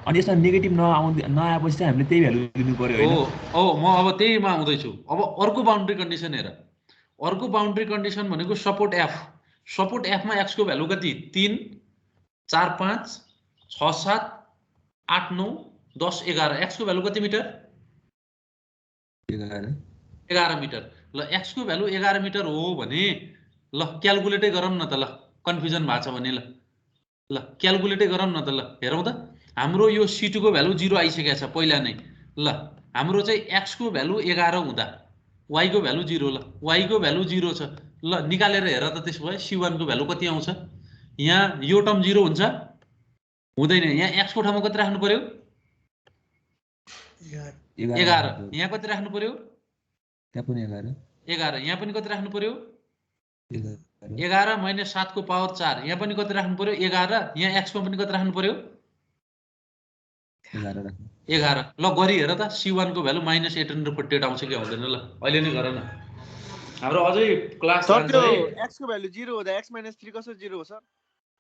अनि यसमा नेगेटिभ नआएपछि चाहिँ हामीले त्यही भ्यालु लिनु पर्यो हैन हो म अब त्यहीमा आउँदै छु अब अर्को बाउन्ड्री कन्डिसन हेर अर्को बाउन्ड्री कन्डिसन भनेको सपोर्ट f मा x को भ्यालु कति 3 4 5 6 7 8 9 10 11 x को भ्यालु कति मिटर 11 मिटर ल x को भ्यालु 11 मिटर हो भने ल क्याल्कुलेटै गरौँ न त ल कन्फ्युजन भएको छ भने ल क्याल्कुलेटै गरौँ न त ल हेरौँ त हाम्रो यो c2 को भ्यालु 0 आइसकेको छ पहिला नै ल हाम्रो चाहिँ x को भ्यालु 11 हुँदा y को भ्यालु 0 ल y को भ्यालु 0 छ ल निकालेर हेर त त्यसो भए c1 को भ्यालु कति आउँछ यहाँ यो टर्म 0 हुन्छ हुँदैन यहाँ x को ठाउँमा कति राख्नु पर्यो 11 यहाँ कति राख्नु पर्यो त्यहाँ पनि 11 यहाँ पनि कति राख्नु पर्यो 11 - 7 को पावर 4 यहाँ पनि कति राख्नु पर्यो 11 यहाँ x मा पनि कति राख्नु पर्यो 11 ल गरी हेर त c1 को भ्यालु -848 आउँछ कि आउँदैन ल अहिले नै गर न हाम्रो अझै क्लास जान्छ है x को भ्यालु 0 हुँदा x - 3 कसरी 0 हो सर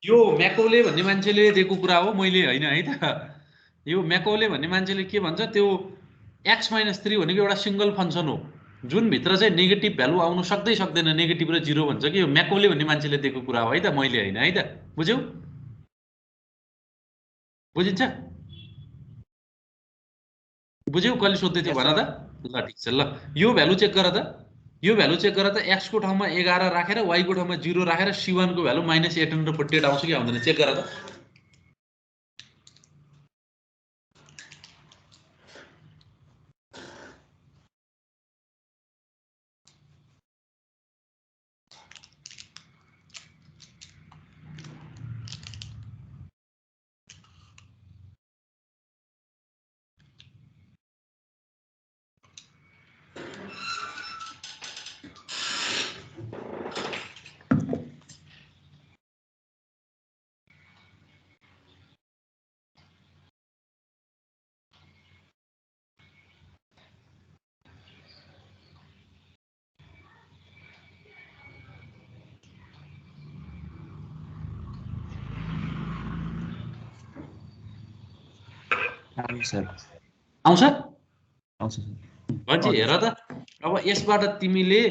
यो म्याकोले भन्ने मान्छेले दिएको कुरा हो मैले हैन है त यो म्याकोले भन्ने मान्छेले के भन्छ त्यो x - 3 भनेको एउटा सिंगल फंक्सन हो जुन भित्र चाहिँ नेगेटिभ भ्यालु आउन सक्दैन नेगेटिभ र 0 भन्छ कि यो म्याकोले भन्ने मान्छेले दिएको कुरा हो है त मैले हैन है त बुझ्यौ बुझिन्छ बुझ्यौ कहिले सोध्दै थियो भन त ल ठीक छ ल यो भ्यालु चेक गर त यो भ्यालु चेक गर त x को ठाउँमा 11 राखेर y को ठाउँमा 0 राखेर c1 को भ्यालु -848 आउँछ कि आउँदैन चेक गर त आउँछ भन्छ हेर त अब यसबाट तिमीले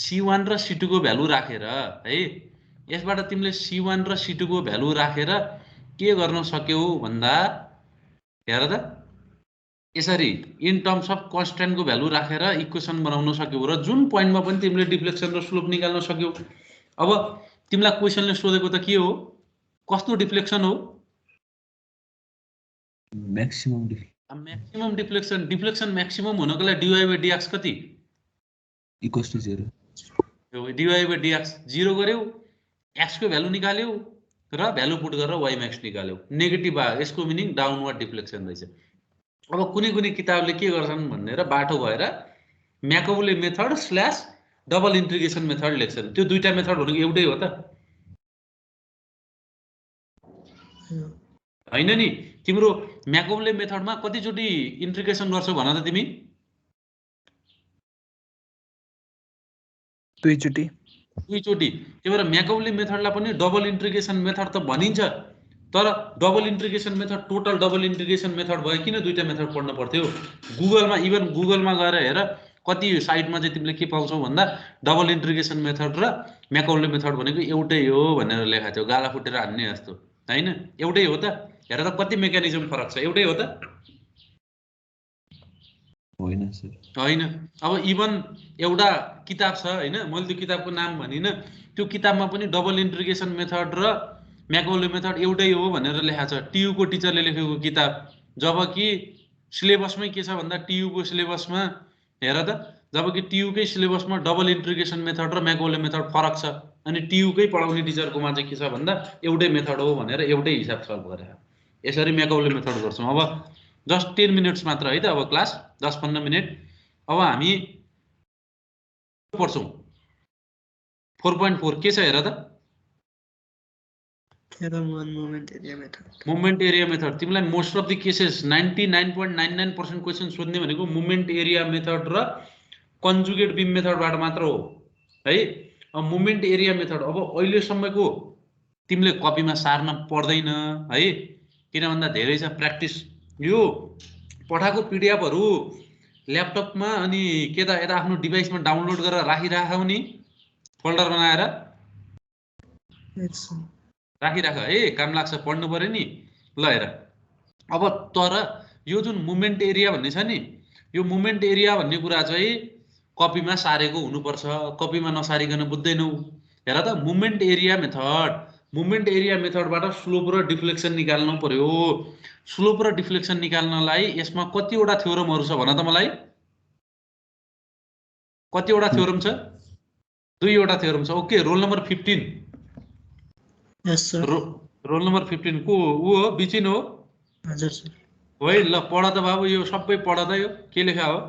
c1 र c2 को भ्यालु राखेर है यसबाट तिमीले c1 र c2 को भ्यालु राखेर के गर्न सक्यौ भन्दा हेर त यसरी इन टर्म्स अफ कन्स्ट्यान्ट को भ्यालु राखेर इक्वेसन बनाउन सक्यौ र जुन पोइन्टमा पनि तिमीले डिफ्लेक्सन र स्लोप निकाल्न सक्यौ अब तिमीलाई क्वेशनले सोधेको त के हो कस्तो डिफ्लेक्सन हो मैक्सिमम डिफ्लेक्सन मैक्सिमम हुनको लागि dy/dx कति इक्वल्स टु 0 यो dy/dx 0 गर्यौ x को भ्यालु निकाल्यौ र भ्यालु पुट गरेर y max निकाल्यौ नेगेटिभ आयो यसको मिनिङ डाउनवर्ड डिफ्लेक्सन रहेछ अब कुनै किताबले के गर्छन् भनेर बाटो भएर म्याकोले मेथड / डबल इन्टिग्रेसन मेथड लेख्छन् त्यो दुईटा मेथड भनेको एउटै हो त हैन नि तिम्रो म्याकोले मेथडमा कतिचोटी इन्टिग्रेसन गर्छौ भन त तिमी दुईचोटी त्यही भएर म्याकोले मेथडलाई पनि डबल इन्टिग्रेसन मेथड त भनिन्छ तर double integration method total double integration method भयो किन दुईटा मेथड पढ्न पर्थ्यो गुगलमा इभन गुगलमा गएर हेर कति साइडमा चाहिँ तिमीले के पाउँछौ भन्दा डबल इन्टिग्रेसन मेथड र म्याकौले मेथड भनेको एउटै हो भनेर लेखाएको थियो, गाला फुटेर हान्ने जस्तो हैन। एउटै हो त, हेर त कति मेकानिजम फरक छ, एउटै हो त होइन सर होइन। अब इभन एउटा किताब छ हैन, मैले त्यो किताबको नाम भनिन, त्यो किताबमा पनि डबल इन्टिग्रेसन मेथड र म्याकौले मेथड एउटै हो भनेर लेखाएको छ, टियु को टिचरले लेखेको किताब। जबकि सिलेबसमै के छ भन्दा टियु को सिलेबसमा हेर त, जबकि टियु कै सिलेबसमा डबल इन्टिग्रेसन मेथड र म्याकौले मेथड फरक छ, अनि टियु कै पढाउने टिचरकोमा चाहिँ के छ भन्दा एउटै मेथड हो भनेर एउटै हिसाब सल्भ गरे। यसरी म्याकौले मेथड गर्छौँ। अब जस्ट 10 मिनट्स मात्र है त, अब क्लास 10-15 मिनट। अब हामी पढ्छौँ 4.4 के छ हेर त, मुभमेन्ट एरिया मेथड। तिमीलाई most of the cases 99.99% question सोध्ने भनेको मुभमेन्ट एरिया मेथड र कन्जुगेट बिम मेथडबाट मात्र हो है। अब मुभमेन्ट एरिया मेथड अब अहिलेसम्मको तिमीले कपीमा सार्न पर्दैन है, किन भन्दा धेरै छ प्र्याक्टिस। यो पठाएको पिडिएफहरू ल्यापटपमा अनि के त यता आफ्नो डिभाइसमा डाउनलोड गरेर राखिराखौ नि, फोल्डर बनाएर राखिराख है, काम लाग्छ, पढ्नु पर्यो नि। ल हेर, अब तर यो जुन मुभमेन्ट एरिया भन्ने छ नि, यो मुभमेन्ट एरिया भन्ने कुरा चाहिँ कपीमा सारेको हुनुपर्छ, कपीमा नसारिकन बुझ्दैनौ। हेर त, मुभमेन्ट एरिया मेथडबाट स्लोप र डिफ्लेक्सन निकाल्नु पर्यो। स्लोप र डिफ्लेक्सन निकाल्नलाई यसमा कतिवटा थ्योरमहरू छ भन त मलाई, कतिवटा थ्योरम छ? 2वटा थ्योरम छ। Okay, roll number 15। यस सर। रोल नम्बर 15 को ऊ हो, बिचिन हो? हजुर सर। है ल पढ त बाबु, यो सबै पढ त, यो के लेखा हो?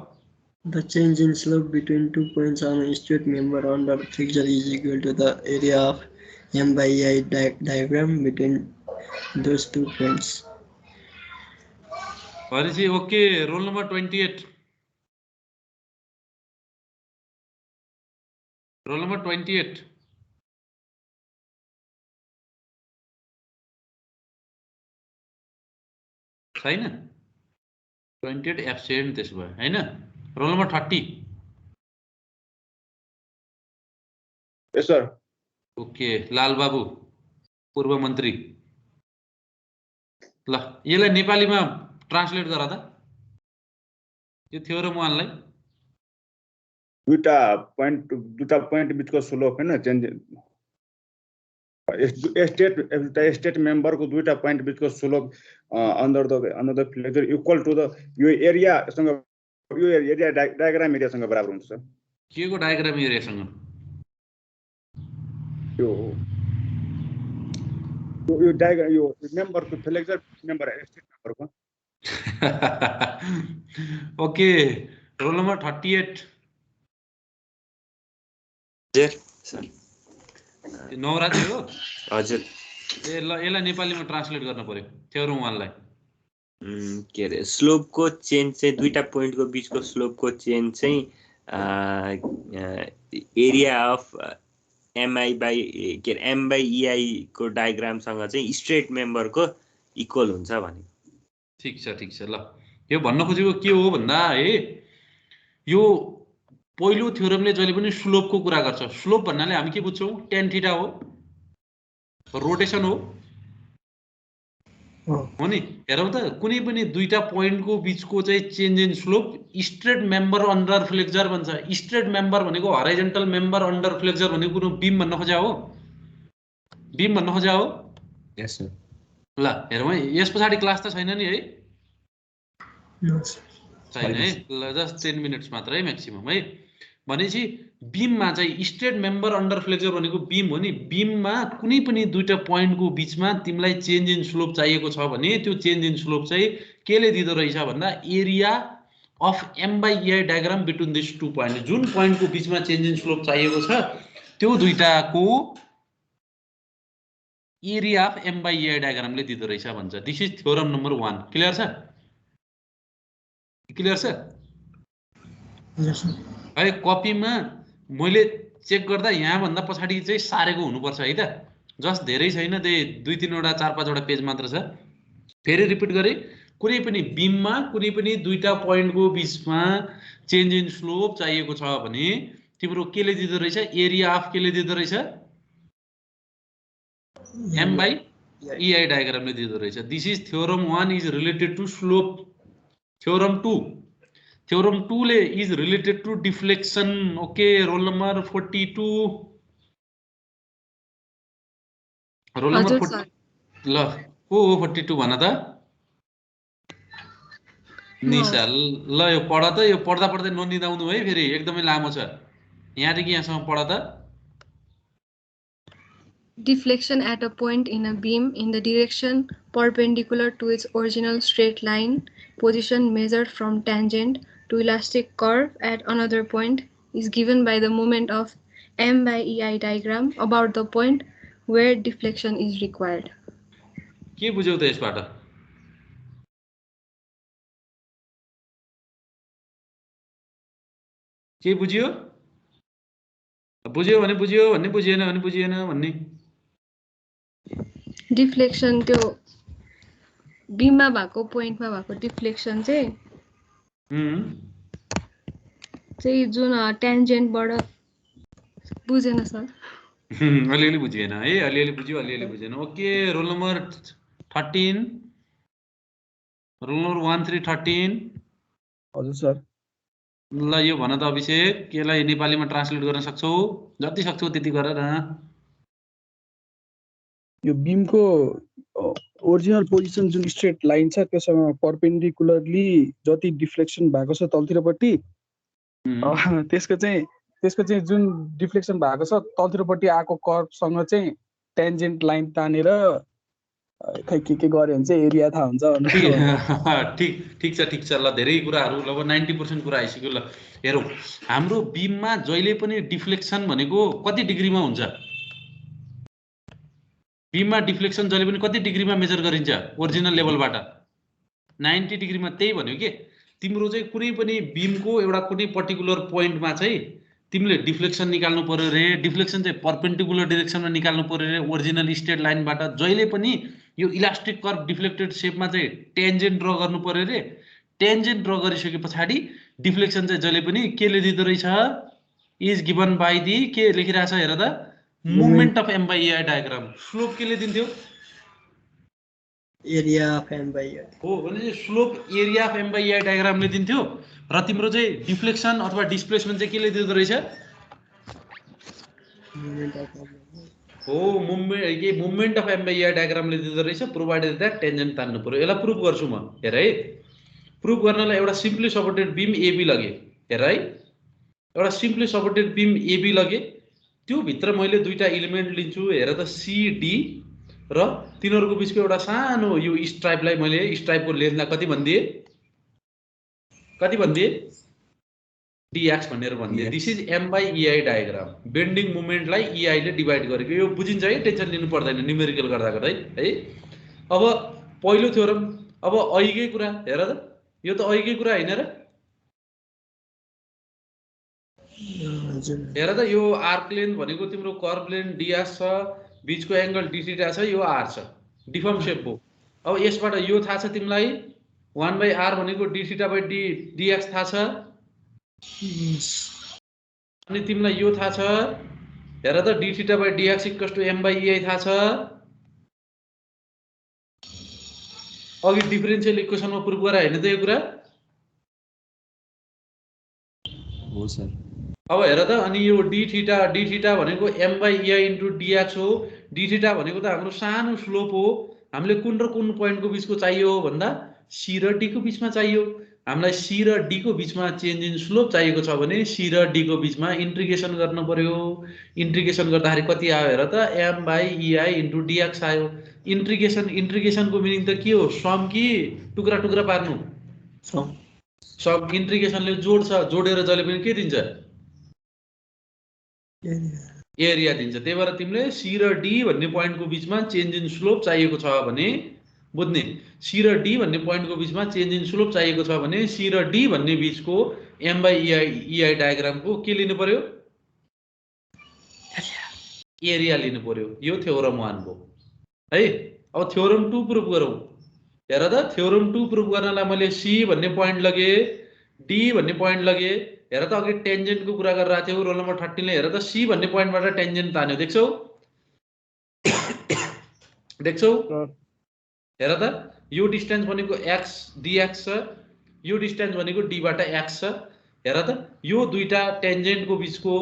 The change in slope between 2 points on a straight member under fixture is equal to the area of M by EI diagram between those 2 points. भनेपछि okay, roll number 28। Roll number 28 छैन? 28 एब्सेन्ट त्यसो भयो हैन। Roll number 30। यस sir. Okay, लाल बाबु पूर्व मन्त्री। ल यसलाई नेपालीमा ट्रान्सलेट गर त, यो थ्योरम वानलाई। दुईटा पोइन्ट बिचको स्लोप हैन, चेन्ज स्टेट मेम्बरको दुईटा पोइन्ट बिचको slope under the flexure equal to the यो एरियासँग, यो एरिया डायग्राम एरियासँग बराबर हुन्छ सर। के को डायग्राम एरियासँग? यो डायग्राम, यो मेम्बरको फ्लेक्चर मेम्बर स्टेट मेम्बरको। Okay, roll number 38। हजुर सर। नवराजी हो? हजुर। ए ल यसलाई नेपालीमा ट्रान्सलेट गर्न पर्यो थ्योरम वानलाई। के अरे, स्लोपको चेन्ज चाहिँ दुईटा पोइन्टको बिचको स्लोपको चेन्ज चाहिँ एरिया अफ एमआई बाई के अरे एम बाई इआई को डायग्रामसँग चाहिँ स्ट्रेट मेम्बरको इक्वल हुन्छ भने। ठिक छ ठिक छ। ल यो भन्न खोजेको के हो भन्दा है, यो पहिलो थ्योरमले जहिले पनि स्लोपको कुरा गर्छ। स्लोप भन्नाले हामी के बुझ्छौँ? tan थीटा हो, रोटेसन हो नि। हेरौँ त, कुनै पनि दुईटा पोइन्टको बिचको चाहिँ change in slope straight member under flexure भन्छ। स्ट्रेट मेम्बर भनेको हराइजन्टल मेम्बर अन्डर फ्लेक्चर भनेको कुरो बीम भन्न खोजा हो, बीम भन्न खोजा हो। यस सर। ल हेरौँ है, यस पछाडि क्लास त छैन नि है? छैन है। ल जस्ट 10 मिनट्स मात्र है म्याक्सिमम है। भनेपछि बीममा चाहिँ स्ट्रेट मेम्बर अन्डर फ्लेक्चर भनेको बीम हो नि। बीममा कुनै पनि दुईटा पोइन्टको बिचमा तिमीलाई चेन्ज इन स्लोप चाहिएको छ भने त्यो चेन्ज इन स्लोप चाहिँ केले दिँदो रहेछ भन्दा area of M by EI diagram between this 2 point. जुन पोइन्टको बिचमा चेन्ज इन स्लोप चाहिएको छ त्यो दुईटाको area of M by EI डायग्रामले दिँदो रहेछ भन्छ। This is theorem number 1। Clear छ? क्लियर छ है? कपीमा मैले चेक गर्दा यहाँभन्दा पछाडि चाहिँ सारेको हुनुपर्छ है त। जस्ट धेरै छैन, त्यही 2-3 वटा 4-5 वटा पेज मात्र छ। फेरि रिपिट गरे, कुनै पनि बीममा कुनै पनि दुईटा पोइन्टको बीचमा चेन्ज इन स्लोप चाहिएको छ भने तिम्रो केले दिँदो रहेछ एरिया अफ केले दिँदो रहेछ m by ei डायग्रामले दिँदो रहेछ this is theorem 1 is related to slope theorem 2 ले is related to deflection okay roll number 42 roll number 40 ल को हो 42 भन त निशा ल यो पढ त यो पढ्दा पढ्दै ननिदाउनु है फेरि एकदमै लामो छ यहाँदेखि यहाँसम्म पढ त Deflection at a point in a beam in the direction perpendicular to its original straight line position measured from tangent to elastic curve at another point is given by the moment of m by ei diagram about the point where deflection is required. के बुझ्यौ त यसबाट के बुझ्यो बुझ्यो भने बुझ्यो भन्ने बुझिएन भने बुझिएन भन्ने डिफ्लेक्सन त्यो बीममा भएको पोइन्टमा भएको डिफ्लेक्सन चाहिँ जुन ट्यान्जेन्टबाट बुझेन सर अलिअलि बुझिएन है अलिअलि बुझ्यो अलिअलि बुझेन okay roll number 13 roll number 1313 हजुर सर ल यो भन त अभिषेक केलाई नेपालीमा ट्रान्सलेट गर्न सक्छौ जति सक्छौ त्यति गर न यो बीमको ओरिजिनल पोजिसन जुन स्ट्रेट लाइन छ त्यसमा परपेन्डिकुलरली जति डिफ्लेक्सन भएको छ तलतिरपट्टि त्यसको चाहिँ जुन डिफ्लेक्सन भएको छ तलतिरपट्टि आएको कर्भसँग चाहिँ टेन्जेन्ट लाइन तानेर खै के गर्यो भने चाहिँ एरिया थाहा हुन्छ ठिक छ ल धेरै कुराहरू लगभग 90% कुरा आइसक्यो ल हेरौँ हाम्रो बीममा जहिले पनि डिफ्लेक्सन भनेको कति डिग्रीमा हुन्छ बीममा डिफ्लेक्सन जहिले पनि कति डिग्रीमा मेजर गरिन्छ ओरिजिनल लेभलबाट 90 डिग्रीमा त्यही भन्यो के तिम्रो चाहिँ कुनै पनि बीमको एउटा कुनै पर्टिकुलर पोइन्टमा चाहिँ तिमीले डिफ्लेक्सन निकाल्नु पर्यो रे डिफ्लेक्सन चाहिँ परपेन्डिकुलर डाइरेक्सनमा निकाल्नु पर्यो रे ओरिजिनल स्ट्रेट लाइनबाट जहिले पनि यो इलास्टिक कर्भ डिफ्लेक्टेड शेपमा चाहिँ टेन्जेन्ट ड्र गर्नु पर्यो रे टेन्जेन्ट ड्र गरिसके पछाडि डिफ्लेक्सन चाहिँ जहिले पनि केले दिँदो रहेछ इज गिभन बाइ दि के लेखिरहेछ हेर त moment of m by ei diagram slope केले दिन्थ्यो area of m by ei हो भने slope area of m by ei डायग्रामले दिन्थ्यो र तिम्रो चाहिँ डिफ्लेक्सन अथवा डिस्प्लेसमेन्ट चाहिँ केले दिँदो रहेछ हो moment of m by ei डायग्रामले दिँदो रहेछ प्रोभाइडेड दैट टेन्जेन्ट तान्नु पर्यो यसलाई प्रुफ गर्छु म हेर है प्रुफ गर्नलाई एउटा सिम्पली सपोर्टेड बीम एबी लगे हेर है एउटा सिम्पली सपोर्टेड बीम एबी लगे त्यो भित्र मैले दुईटा एलिमेन्ट लिन्छु हेर त CD र तिनीहरुको बीचको एउटा सानो यो स्ट्राइपलाई मैले स्ट्राइपको लेन्थलाई कति भन्दिए dx भनेर भन्दिए दिस इज m by ei diagram bending मोमेन्टलाई ei ले डिवाइड गरेको यो बुझिन्छ है टेन्सन लिनु पर्दैन न्यूमेरिकल गर्दा गर्दै है अब पहिलो थ्योरम अब अहिकै कुरा हेर त यो त अहिकै कुरा हैन र हेर त यो आर्क लेन्थ भनेको तिम्रो कर्भ लेन्थ ds छ बीचको एंगल d थीटा छ यो r छ डिफर्म शेप हो अब यसबाट यो थाहा छ तिमीलाई 1/r भनेको d थीटा by dx थाहा छ अनि तिमीलाई यो थाहा छ हेर त d theta by dx m by ei थाहा छ अघि डिफरेन्शियल इक्वेसनमा प्रुफ गरे हैन त यो कुरा हो सर अब हेर त अनि यो d थीटा भनेको m by ei into dx हो d थीटा भनेको त हाम्रो सानो स्लोप हो हामीले कुन र कुन पोइन्टको बीचको चाहियो भन्दा c र d को बीचमा चाहियो हामीलाई c र d को बीचमा चेन्ज इन स्लोप चाहिएको छ भने c र d को बीचमा इन्टिग्रेसन गर्न पर्यो इन्टिग्रेसन गर्दाखेरि कति आयो हेर त m by ei into dx आयो इन्टिग्रेसनको मिनिङ त के हो सम कि टुक्रा टुक्रा पार्नु सम इन्टिग्रेसनले जोड्छ जोडेर जहिले पनि के दिन्छ एरिया दिन्छ त्यही भएर तिमीले c र d भन्ने पोइन्टको बीचमा चेन्ज इन स्लोप चाहिएको छ भने बुझ्ने c र d भन्ने पोइन्टको बीचमा चेन्ज इन स्लोप चाहिएको छ भने c र d भन्ने बीचको m by ei डायग्रामको के लिनु पर्यो एरिया लिनु पर्यो यो थ्योरम 1 हो है अब थ्योरम 2 प्रुफ गरौँ हेर त थ्योरम 2 प्रुभ गर्नलाई मैले सी भन्ने पोइन्ट लगे, डी भन्ने पोइन्ट लगे। हेर त अघि टेन्जेन्टको कुरा गरिरहेको थियो रोल नम्बर 13 ले। हेर त सी भन्ने पोइन्टबाट टेन्जेन्ट तान्यो, देख्छौ? देख्छौ? हेर त यो डिस्टेन्स भनेको x dx छ, यो डिस्टेन्स भनेको d बाट x छ। हेर त यो दुईटा टेन्जेन्टको बीचको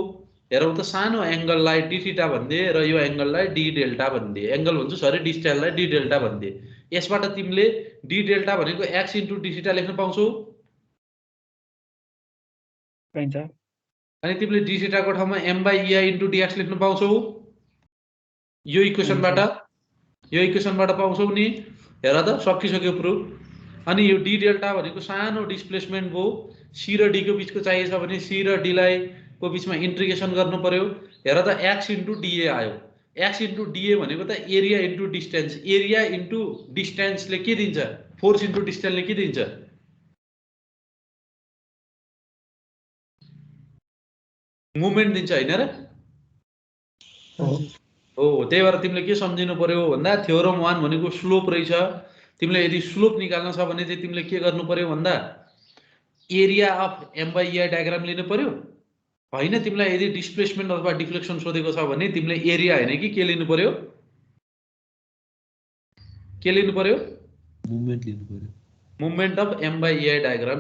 हेरौ त सानो एंगललाई d थीटा भन्दिए र यो एंगललाई d डेल्टा भन्दिए। एंगल भन्छु सरी डिस्टेन्सलाई d डेल्टा भन्दिए। यसबाट तिमीले d डेल्टा भनेको x * d थीटा लेख्न पाउँछौ। पाइन्छ। अनि तिमीले d थीटा को ठाउँमा m/ei * dx लेख्न पाउँछौ। यो इक्वेसनबाट पाउँछौ नि। हेर त सकिसक्यो प्रुफ। अनि यो d डेल्टा भनेको सानो डिस्प्लेसमेन्ट भयो। c र d को बीचको चाहिएछ भने c र d लाई को बीचमा इन्टिग्रेसन गर्नु पर्यो। हेर त x * dA आयो। x * dA भनेको त area into distance. Area into डिस्टेन्सले के दिन्छ? फोर्स इन्टु डिस्टेन्सले के दिन्छ? मुभमेन्ट दिन्छ हैन र? हो, त्यही भएर तिमीले के सम्झिनु पर्यो भन्दा थ्योरम 1 भनेको स्लोप रहेछ। तिमीले यदि स्लोप निकाल्न छ भने चाहिँ तिमीले के गर्नु पर्यो भन्दा एरिया अफ m/ei डायग्राम लिनु पर्यो। हैन तिमीलाई यदि डिस्प्लेसमेन्ट अथवा डिफ्लेक्सन सोधेको छ भने तिमीले एरिया हैन कि के लिनु पर्यो? के लिनु पर्यो? मुभमेन्ट लिनु पर्यो। Movement of m/ei diagram